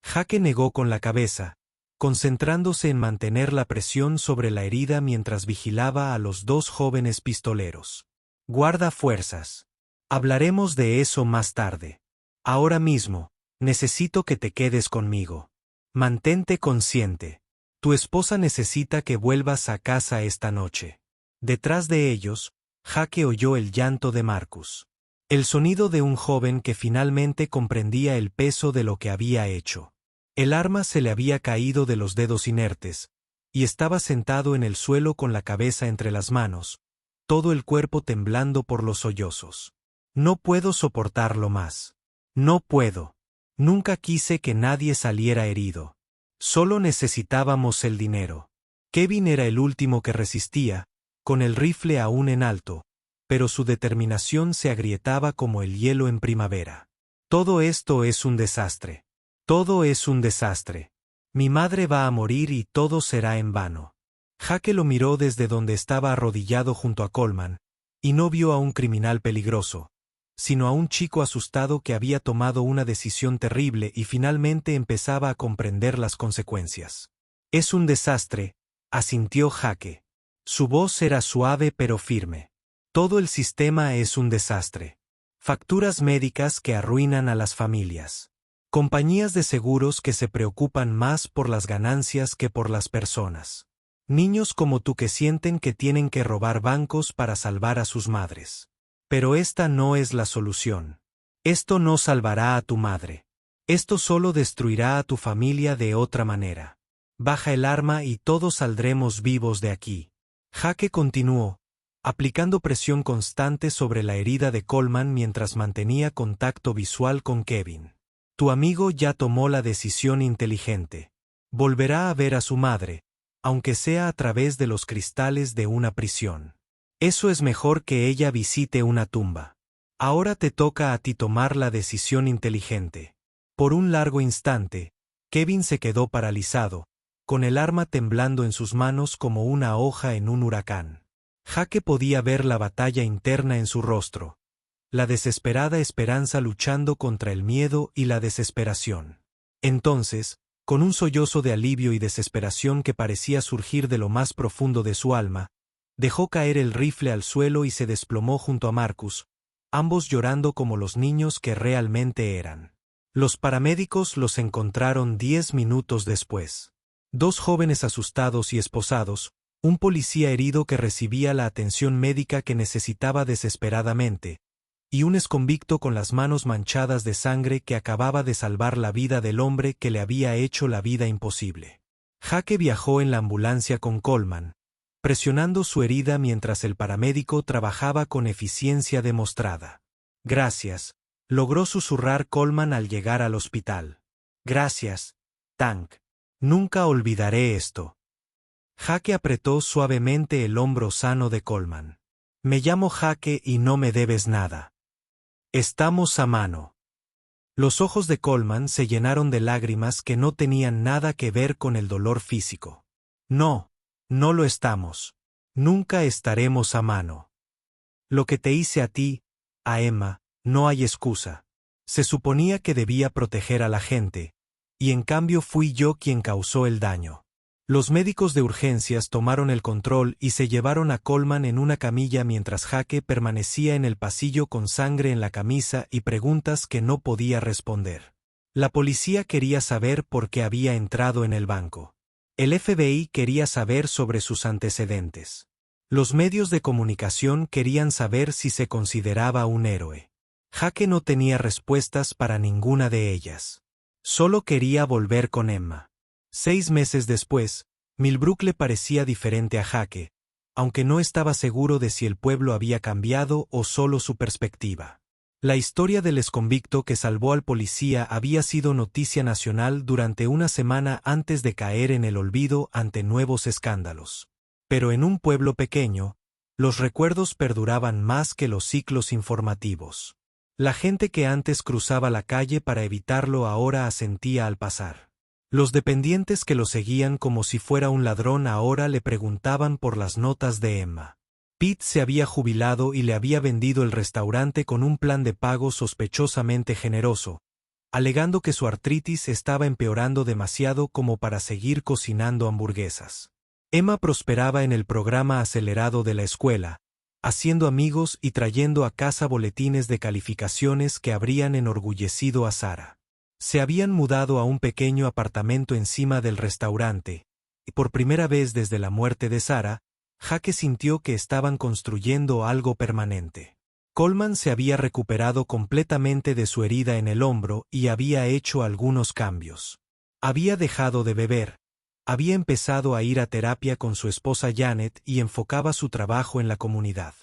Jake negó con la cabeza, concentrándose en mantener la presión sobre la herida mientras vigilaba a los dos jóvenes pistoleros. Guarda fuerzas. Hablaremos de eso más tarde. Ahora mismo, necesito que te quedes conmigo. Mantente consciente. Tu esposa necesita que vuelvas a casa esta noche. Detrás de ellos, Jake oyó el llanto de Marcus. El sonido de un joven que finalmente comprendía el peso de lo que había hecho. El arma se le había caído de los dedos inertes, y estaba sentado en el suelo con la cabeza entre las manos, todo el cuerpo temblando por los sollozos. No puedo soportarlo más. No puedo. Nunca quise que nadie saliera herido. Solo necesitábamos el dinero. Kevin era el último que resistía, con el rifle aún en alto, pero su determinación se agrietaba como el hielo en primavera. Todo esto es un desastre. Todo es un desastre. Mi madre va a morir y todo será en vano. Jake lo miró desde donde estaba arrodillado junto a Coleman, y no vio a un criminal peligroso, sino a un chico asustado que había tomado una decisión terrible y finalmente empezaba a comprender las consecuencias. Es un desastre, asintió Jake. Su voz era suave pero firme. Todo el sistema es un desastre. Facturas médicas que arruinan a las familias. Compañías de seguros que se preocupan más por las ganancias que por las personas. Niños como tú que sienten que tienen que robar bancos para salvar a sus madres. Pero esta no es la solución. Esto no salvará a tu madre. Esto solo destruirá a tu familia de otra manera. Baja el arma y todos saldremos vivos de aquí. Jake continuó, aplicando presión constante sobre la herida de Coleman mientras mantenía contacto visual con Kevin. Tu amigo ya tomó la decisión inteligente. Volverá a ver a su madre, aunque sea a través de los cristales de una prisión. Eso es mejor que ella visite una tumba. Ahora te toca a ti tomar la decisión inteligente. Por un largo instante, Kevin se quedó paralizado, con el arma temblando en sus manos como una hoja en un huracán. Jake podía ver la batalla interna en su rostro, la desesperada esperanza luchando contra el miedo y la desesperación. Entonces, con un sollozo de alivio y desesperación que parecía surgir de lo más profundo de su alma, dejó caer el rifle al suelo y se desplomó junto a Marcus, ambos llorando como los niños que realmente eran. Los paramédicos los encontraron 10 minutos después. Dos jóvenes asustados y esposados, un policía herido que recibía la atención médica que necesitaba desesperadamente, y un exconvicto con las manos manchadas de sangre que acababa de salvar la vida del hombre que le había hecho la vida imposible. Jake viajó en la ambulancia con Coleman, presionando su herida mientras el paramédico trabajaba con eficiencia demostrada. Gracias, logró susurrar Coleman al llegar al hospital. Gracias, Tank. Nunca olvidaré esto. Jake apretó suavemente el hombro sano de Coleman. Me llamo Jake y no me debes nada. Estamos a mano. Los ojos de Coleman se llenaron de lágrimas que no tenían nada que ver con el dolor físico. No, no lo estamos. Nunca estaremos a mano. Lo que te hice a ti, a Emma, no hay excusa. Se suponía que debía proteger a la gente, y en cambio fui yo quien causó el daño. Los médicos de urgencias tomaron el control y se llevaron a Coleman en una camilla mientras Jake permanecía en el pasillo con sangre en la camisa y preguntas que no podía responder. La policía quería saber por qué había entrado en el banco. El FBI quería saber sobre sus antecedentes. Los medios de comunicación querían saber si se consideraba un héroe. Jake no tenía respuestas para ninguna de ellas. Solo quería volver con Emma. 6 meses después, Millbrook le parecía diferente a Jake, aunque no estaba seguro de si el pueblo había cambiado o solo su perspectiva. La historia del exconvicto que salvó al policía había sido noticia nacional durante una semana antes de caer en el olvido ante nuevos escándalos. Pero en un pueblo pequeño, los recuerdos perduraban más que los ciclos informativos. La gente que antes cruzaba la calle para evitarlo ahora asentía al pasar. Los dependientes que lo seguían como si fuera un ladrón ahora le preguntaban por las notas de Emma. Pete se había jubilado y le había vendido el restaurante con un plan de pago sospechosamente generoso, alegando que su artritis estaba empeorando demasiado como para seguir cocinando hamburguesas. Emma prosperaba en el programa acelerado de la escuela, haciendo amigos y trayendo a casa boletines de calificaciones que habrían enorgullecido a Sarah. Se habían mudado a un pequeño apartamento encima del restaurante, y por primera vez desde la muerte de Sarah, Jake sintió que estaban construyendo algo permanente. Coleman se había recuperado completamente de su herida en el hombro y había hecho algunos cambios. Había dejado de beber, había empezado a ir a terapia con su esposa Janet y enfocaba su trabajo en la comunidad.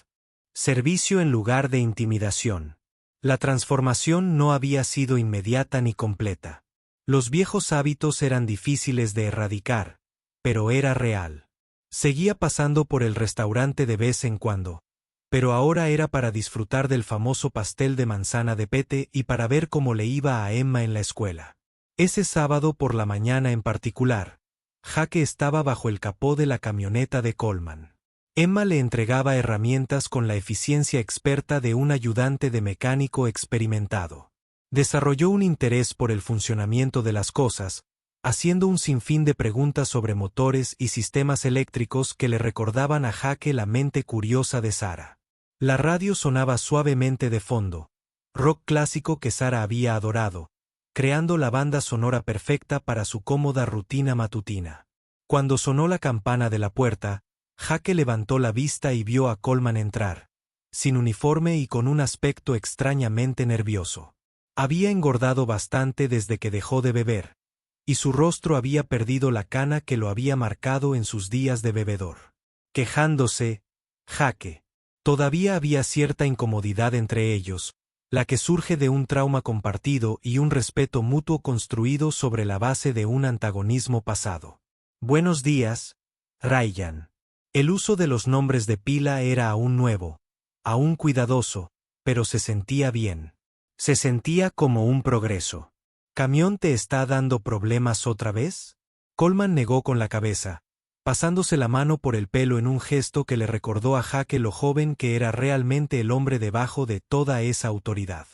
Servicio en lugar de intimidación. La transformación no había sido inmediata ni completa. Los viejos hábitos eran difíciles de erradicar, pero era real. Seguía pasando por el restaurante de vez en cuando, pero ahora era para disfrutar del famoso pastel de manzana de Pete y para ver cómo le iba a Emma en la escuela. Ese sábado por la mañana en particular, Jake estaba bajo el capó de la camioneta de Coleman. Emma le entregaba herramientas con la eficiencia experta de un ayudante de mecánico experimentado. Desarrolló un interés por el funcionamiento de las cosas, haciendo un sinfín de preguntas sobre motores y sistemas eléctricos que le recordaban a Jake la mente curiosa de Sarah. La radio sonaba suavemente de fondo, rock clásico que Sarah había adorado, creando la banda sonora perfecta para su cómoda rutina matutina. Cuando sonó la campana de la puerta, Jake levantó la vista y vio a Coleman entrar, sin uniforme y con un aspecto extrañamente nervioso. Había engordado bastante desde que dejó de beber, y su rostro había perdido la cana que lo había marcado en sus días de bebedor. Quejándose, Jake. Todavía había cierta incomodidad entre ellos, la que surge de un trauma compartido y un respeto mutuo construido sobre la base de un antagonismo pasado. Buenos días, Ryan. El uso de los nombres de pila era aún nuevo, aún cuidadoso, pero se sentía bien. Se sentía como un progreso. ¿Camión te está dando problemas otra vez? Coleman negó con la cabeza, pasándose la mano por el pelo en un gesto que le recordó a Jake lo joven que era realmente el hombre debajo de toda esa autoridad.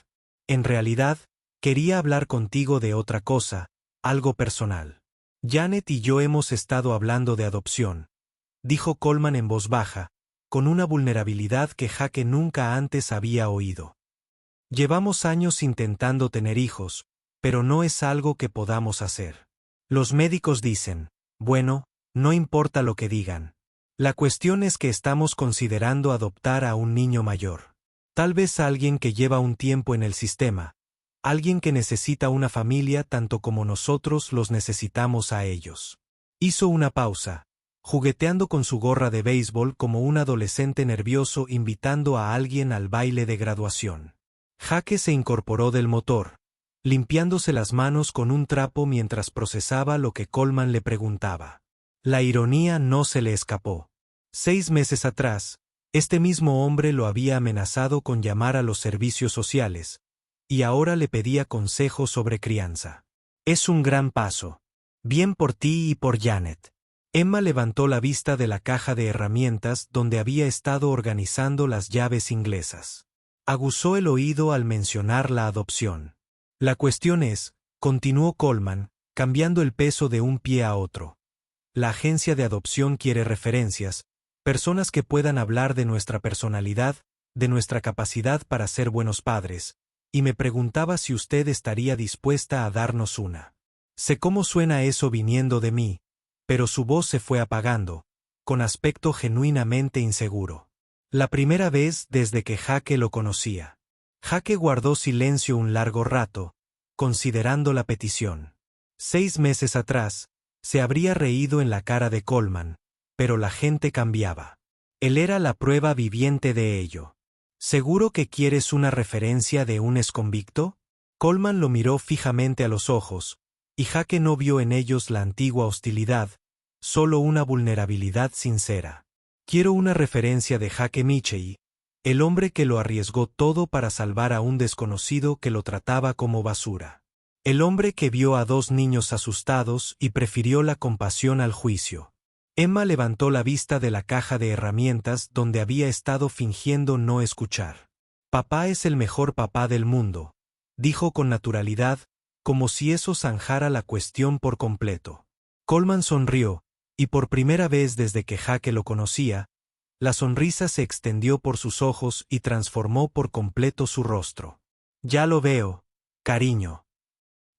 En realidad, quería hablar contigo de otra cosa, algo personal. Janet y yo hemos estado hablando de adopción, dijo Coleman en voz baja, con una vulnerabilidad que Jake nunca antes había oído. Llevamos años intentando tener hijos, pero no es algo que podamos hacer. Los médicos dicen, bueno, no importa lo que digan. La cuestión es que estamos considerando adoptar a un niño mayor. Tal vez a alguien que lleva un tiempo en el sistema, alguien que necesita una familia tanto como nosotros los necesitamos a ellos. Hizo una pausa, jugueteando con su gorra de béisbol como un adolescente nervioso invitando a alguien al baile de graduación. Jake se incorporó del motor, limpiándose las manos con un trapo mientras procesaba lo que Coleman le preguntaba. La ironía no se le escapó. 6 meses atrás, este mismo hombre lo había amenazado con llamar a los servicios sociales, y ahora le pedía consejos sobre crianza. Es un gran paso. Bien por ti y por Janet. Emma levantó la vista de la caja de herramientas donde había estado organizando las llaves inglesas. Aguzó el oído al mencionar la adopción. La cuestión es, continuó Coleman, cambiando el peso de un pie a otro. La agencia de adopción quiere referencias, personas que puedan hablar de nuestra personalidad, de nuestra capacidad para ser buenos padres, y me preguntaba si usted estaría dispuesta a darnos una. Sé cómo suena eso viniendo de mí, pero su voz se fue apagando, con aspecto genuinamente inseguro. La primera vez desde que Jake lo conocía. Jake guardó silencio un largo rato, considerando la petición. 6 meses atrás, se habría reído en la cara de Coleman, pero la gente cambiaba. Él era la prueba viviente de ello. ¿Seguro que quieres una referencia de un exconvicto? Coleman lo miró fijamente a los ojos, y Jake no vio en ellos la antigua hostilidad, solo una vulnerabilidad sincera. Quiero una referencia de Jake Michei, el hombre que lo arriesgó todo para salvar a un desconocido que lo trataba como basura. El hombre que vio a 2 niños asustados y prefirió la compasión al juicio. Emma levantó la vista de la caja de herramientas donde había estado fingiendo no escuchar. Papá es el mejor papá del mundo, dijo con naturalidad, como si eso zanjara la cuestión por completo. Coleman sonrió, y por primera vez desde que Jake lo conocía, la sonrisa se extendió por sus ojos y transformó por completo su rostro. Ya lo veo, cariño.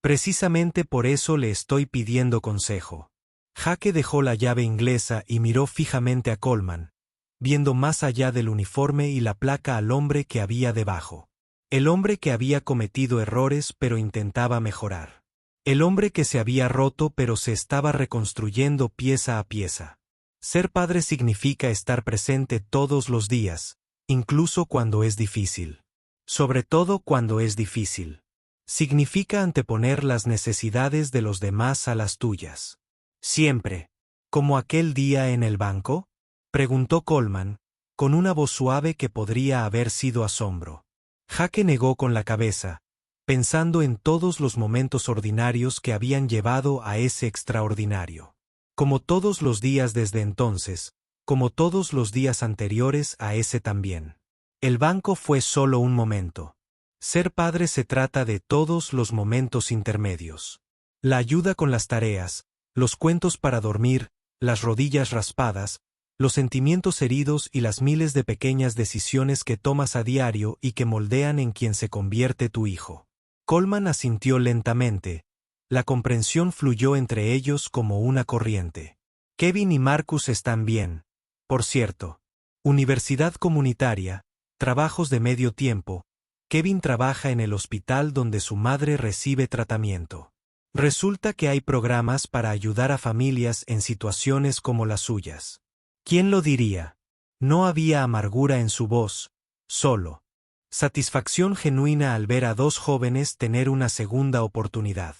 Precisamente por eso le estoy pidiendo consejo. Jake dejó la llave inglesa y miró fijamente a Coleman, viendo más allá del uniforme y la placa al hombre que había debajo. El hombre que había cometido errores pero intentaba mejorar. El hombre que se había roto pero se estaba reconstruyendo pieza a pieza. Ser padre significa estar presente todos los días, incluso cuando es difícil. Sobre todo cuando es difícil. Significa anteponer las necesidades de los demás a las tuyas. Siempre. ¿Como aquel día en el banco? Preguntó Coleman, con una voz suave que podría haber sido asombro. Jake negó con la cabeza, pensando en todos los momentos ordinarios que habían llevado a ese extraordinario. Como todos los días desde entonces, como todos los días anteriores a ese también. El banco fue solo un momento. Ser padre se trata de todos los momentos intermedios. La ayuda con las tareas, los cuentos para dormir, las rodillas raspadas, los sentimientos heridos y las miles de pequeñas decisiones que tomas a diario y que moldean en quien se convierte tu hijo. Coleman asintió lentamente. La comprensión fluyó entre ellos como una corriente. Kevin y Marcus están bien. Por cierto. Universidad comunitaria, trabajos de medio tiempo. Kevin trabaja en el hospital donde su madre recibe tratamiento. Resulta que hay programas para ayudar a familias en situaciones como las suyas. ¿Quién lo diría? No había amargura en su voz, solo satisfacción genuina al ver a 2 jóvenes tener una segunda oportunidad.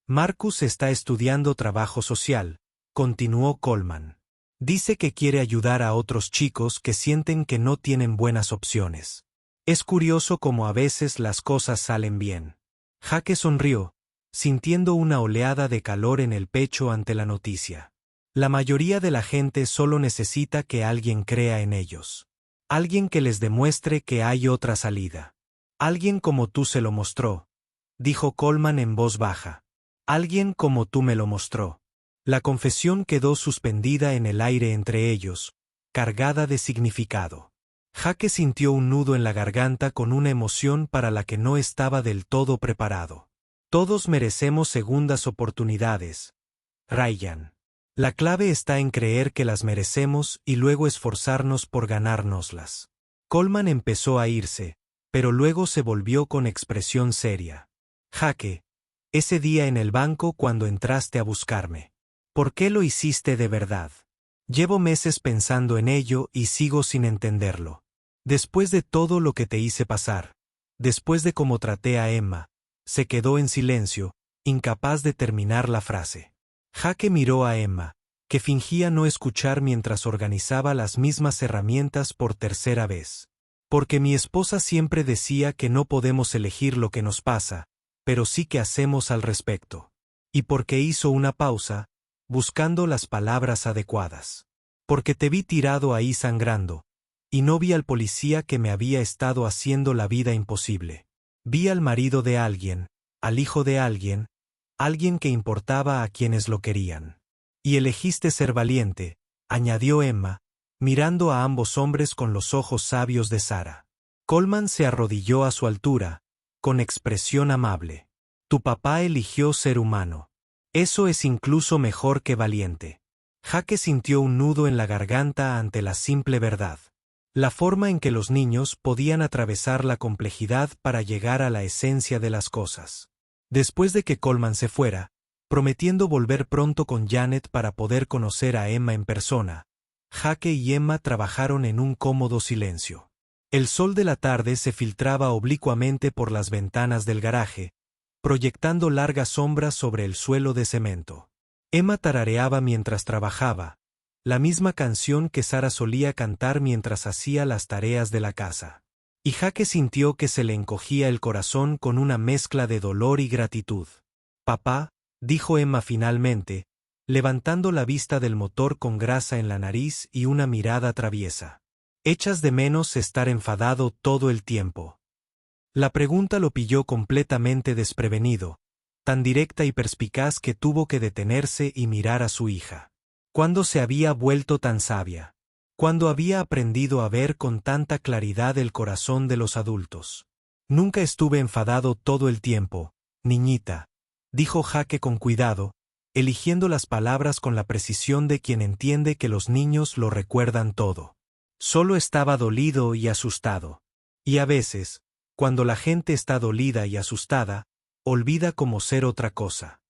Marcus está estudiando trabajo social, continuó Coleman. Dice que quiere ayudar a otros chicos que sienten que no tienen buenas opciones. Es curioso cómo a veces las cosas salen bien. Jake sonrió, sintiendo una oleada de calor en el pecho ante la noticia. La mayoría de la gente solo necesita que alguien crea en ellos. Alguien que les demuestre que hay otra salida. Alguien como tú se lo mostró, dijo Coleman en voz baja. Alguien como tú me lo mostró. La confesión quedó suspendida en el aire entre ellos, cargada de significado. Jake sintió un nudo en la garganta con una emoción para la que no estaba del todo preparado. Todos merecemos segundas oportunidades, Ryan. La clave está en creer que las merecemos y luego esforzarnos por ganárnoslas. Coleman empezó a irse, pero luego se volvió con expresión seria. Jake, ese día en el banco cuando entraste a buscarme. ¿Por qué lo hiciste de verdad? Llevo meses pensando en ello y sigo sin entenderlo. Después de todo lo que te hice pasar, después de cómo traté a Emma, se quedó en silencio, incapaz de terminar la frase. Jake miró a Emma, que fingía no escuchar mientras organizaba las mismas herramientas por tercera vez. Porque mi esposa siempre decía que no podemos elegir lo que nos pasa, pero sí que hacemos al respecto. Y porque hizo una pausa, buscando las palabras adecuadas. Porque te vi tirado ahí sangrando, y no vi al policía que me había estado haciendo la vida imposible. Vi al marido de alguien, al hijo de alguien, alguien que importaba a quienes lo querían. Y elegiste ser valiente, añadió Emma, mirando a ambos hombres con los ojos sabios de Sara. Coleman se arrodilló a su altura, con expresión amable. Tu papá eligió ser humano. Eso es incluso mejor que valiente. Jake sintió un nudo en la garganta ante la simple verdad. La forma en que los niños podían atravesar la complejidad para llegar a la esencia de las cosas. Después de que Coleman se fuera, prometiendo volver pronto con Janet para poder conocer a Emma en persona, Jake y Emma trabajaron en un cómodo silencio. El sol de la tarde se filtraba oblicuamente por las ventanas del garaje, proyectando largas sombras sobre el suelo de cemento. Emma tarareaba mientras trabajaba, la misma canción que Sara solía cantar mientras hacía las tareas de la casa. Y Jake sintió que se le encogía el corazón con una mezcla de dolor y gratitud. Papá, dijo Emma finalmente, levantando la vista del motor con grasa en la nariz y una mirada traviesa. ¿Echas de menos estar enfadado todo el tiempo? La pregunta lo pilló completamente desprevenido, tan directa y perspicaz que tuvo que detenerse y mirar a su hija. ¿Cuándo se había vuelto tan sabia? ¿Cuándo había aprendido a ver con tanta claridad el corazón de los adultos? Nunca estuve enfadado todo el tiempo, niñita, dijo Jake con cuidado, eligiendo las palabras con la precisión de quien entiende que los niños lo recuerdan todo. Solo estaba dolido y asustado. Y a veces, cuando la gente está dolida y asustada, olvida cómo ser otra cosa.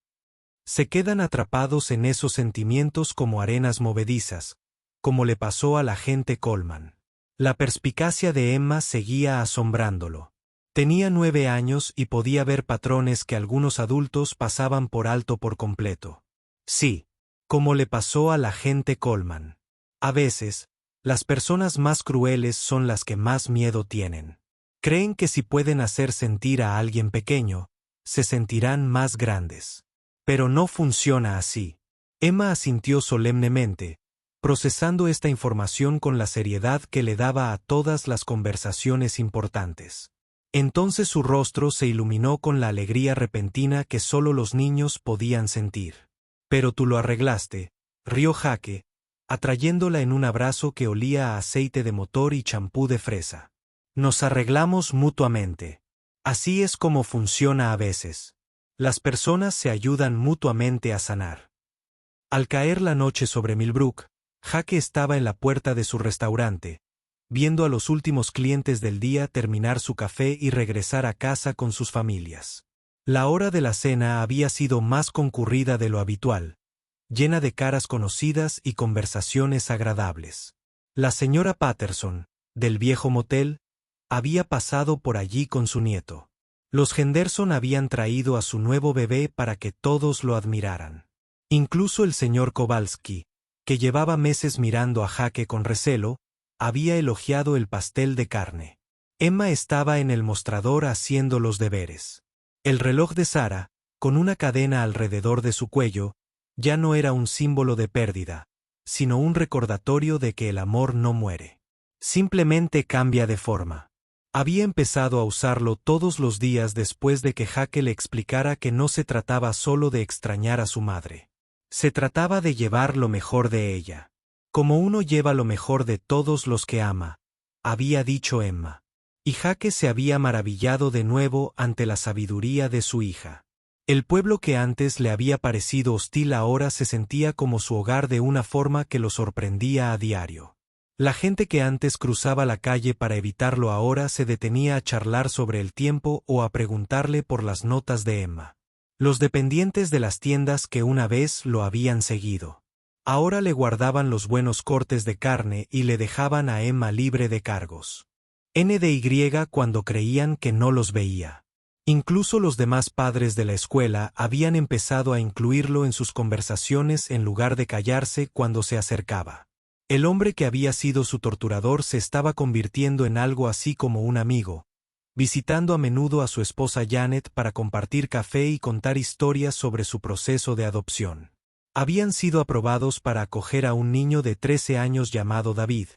Se quedan atrapados en esos sentimientos como arenas movedizas, como le pasó al agente Coleman. La perspicacia de Emma seguía asombrándolo. Tenía 9 años y podía ver patrones que algunos adultos pasaban por alto por completo. Sí, como le pasó al agente Coleman. A veces, las personas más crueles son las que más miedo tienen. Creen que si pueden hacer sentir a alguien pequeño, se sentirán más grandes. Pero no funciona así. Emma asintió solemnemente, procesando esta información con la seriedad que le daba a todas las conversaciones importantes. Entonces su rostro se iluminó con la alegría repentina que solo los niños podían sentir. Pero tú lo arreglaste, rió Jake, atrayéndola en un abrazo que olía a aceite de motor y champú de fresa. Nos arreglamos mutuamente. Así es como funciona a veces. Las personas se ayudan mutuamente a sanar. Al caer la noche sobre Millbrook, Jake estaba en la puerta de su restaurante, viendo a los últimos clientes del día terminar su café y regresar a casa con sus familias. La hora de la cena había sido más concurrida de lo habitual, llena de caras conocidas y conversaciones agradables. La señora Patterson, del viejo motel, había pasado por allí con su nieto. Los Henderson habían traído a su nuevo bebé para que todos lo admiraran. Incluso el señor Kowalski, que llevaba meses mirando a Jake con recelo, había elogiado el pastel de carne. Emma estaba en el mostrador haciendo los deberes. El reloj de Sara, con una cadena alrededor de su cuello, ya no era un símbolo de pérdida, sino un recordatorio de que el amor no muere. Simplemente cambia de forma. Había empezado a usarlo todos los días después de que Jake le explicara que no se trataba solo de extrañar a su madre. Se trataba de llevar lo mejor de ella. Como uno lleva lo mejor de todos los que ama, había dicho Emma. Y Jake se había maravillado de nuevo ante la sabiduría de su hija. El pueblo que antes le había parecido hostil ahora se sentía como su hogar de una forma que lo sorprendía a diario. La gente que antes cruzaba la calle para evitarlo ahora se detenía a charlar sobre el tiempo o a preguntarle por las notas de Emma. Los dependientes de las tiendas que una vez lo habían seguido, ahora le guardaban los buenos cortes de carne y le dejaban a Emma libre de cargos. NDY cuando creían que no los veía. Incluso los demás padres de la escuela habían empezado a incluirlo en sus conversaciones en lugar de callarse cuando se acercaba. El hombre que había sido su torturador se estaba convirtiendo en algo así como un amigo, visitando a menudo a su esposa Janet para compartir café y contar historias sobre su proceso de adopción. Habían sido aprobados para acoger a un niño de 13 años llamado David,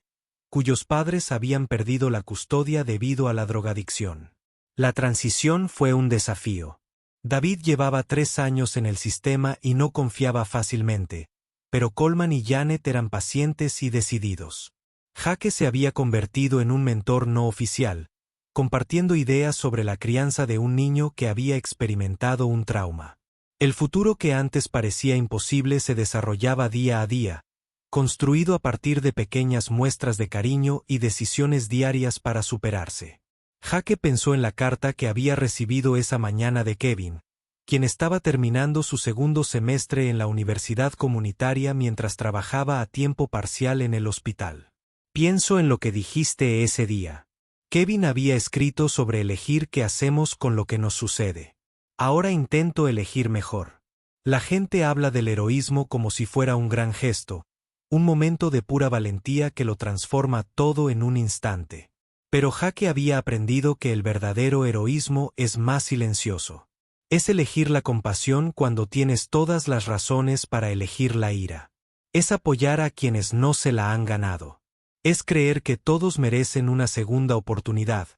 cuyos padres habían perdido la custodia debido a la drogadicción. La transición fue un desafío. David llevaba 3 años en el sistema y no confiaba fácilmente, pero Coleman y Janet eran pacientes y decididos. Jake se había convertido en un mentor no oficial, compartiendo ideas sobre la crianza de un niño que había experimentado un trauma. El futuro que antes parecía imposible se desarrollaba día a día, construido a partir de pequeñas muestras de cariño y decisiones diarias para superarse. Jake pensó en la carta que había recibido esa mañana de Kevin, quien estaba terminando su segundo semestre en la universidad comunitaria mientras trabajaba a tiempo parcial en el hospital. Pienso en lo que dijiste ese día. Kevin había escrito sobre elegir qué hacemos con lo que nos sucede. Ahora intento elegir mejor. La gente habla del heroísmo como si fuera un gran gesto, un momento de pura valentía que lo transforma todo en un instante. Pero Jake había aprendido que el verdadero heroísmo es más silencioso. Es elegir la compasión cuando tienes todas las razones para elegir la ira. Es apoyar a quienes no se la han ganado. Es creer que todos merecen una segunda oportunidad,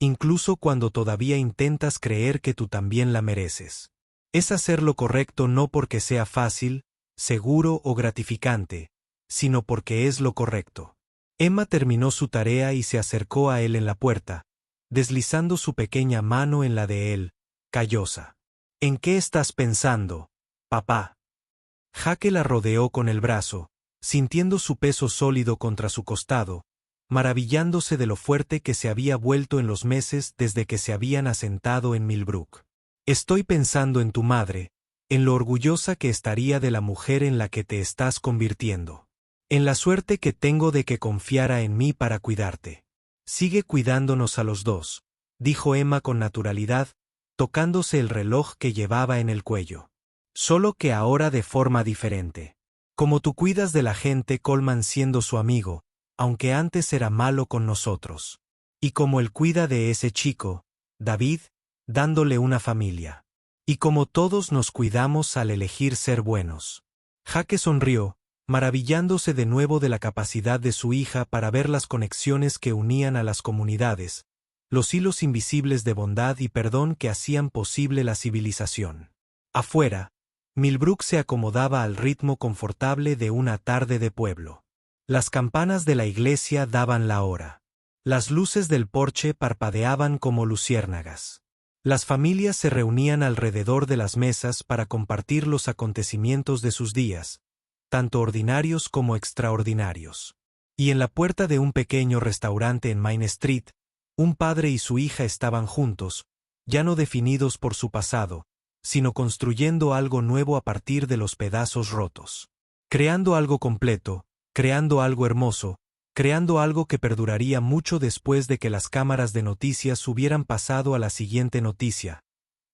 incluso cuando todavía intentas creer que tú también la mereces. Es hacer lo correcto no porque sea fácil, seguro o gratificante, sino porque es lo correcto. Emma terminó su tarea y se acercó a él en la puerta, deslizando su pequeña mano en la de él, callosa. ¿En qué estás pensando, papá? Jake la rodeó con el brazo, sintiendo su peso sólido contra su costado, maravillándose de lo fuerte que se había vuelto en los meses desde que se habían asentado en Millbrook. Estoy pensando en tu madre, en lo orgullosa que estaría de la mujer en la que te estás convirtiendo. En la suerte que tengo de que confiara en mí para cuidarte. Sigue cuidándonos a los dos, dijo Emma con naturalidad, tocándose el reloj que llevaba en el cuello. Solo que ahora de forma diferente. Como tú cuidas de la gente Coleman siendo su amigo, aunque antes era malo con nosotros. Y como él cuida de ese chico, David, dándole una familia. Y como todos nos cuidamos al elegir ser buenos. Jake sonrió, maravillándose de nuevo de la capacidad de su hija para ver las conexiones que unían a las comunidades, los hilos invisibles de bondad y perdón que hacían posible la civilización. Afuera, Millbrook se acomodaba al ritmo confortable de una tarde de pueblo. Las campanas de la iglesia daban la hora. Las luces del porche parpadeaban como luciérnagas. Las familias se reunían alrededor de las mesas para compartir los acontecimientos de sus días, tanto ordinarios como extraordinarios. Y en la puerta de un pequeño restaurante en Main Street, un padre y su hija estaban juntos, ya no definidos por su pasado, sino construyendo algo nuevo a partir de los pedazos rotos. Creando algo completo, creando algo hermoso, creando algo que perduraría mucho después de que las cámaras de noticias hubieran pasado a la siguiente noticia,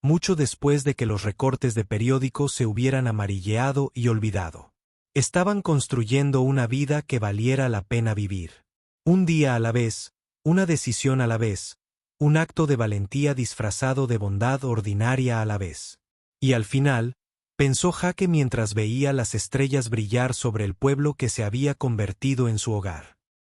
mucho después de que los recortes de periódicos se hubieran amarilleado y olvidado. Estaban construyendo una vida que valiera la pena vivir. Un día a la vez, una decisión a la vez, un acto de valentía disfrazado de bondad ordinaria a la vez. Y al final, pensó Jake mientras veía las estrellas brillar sobre el pueblo que se había convertido en su hogar.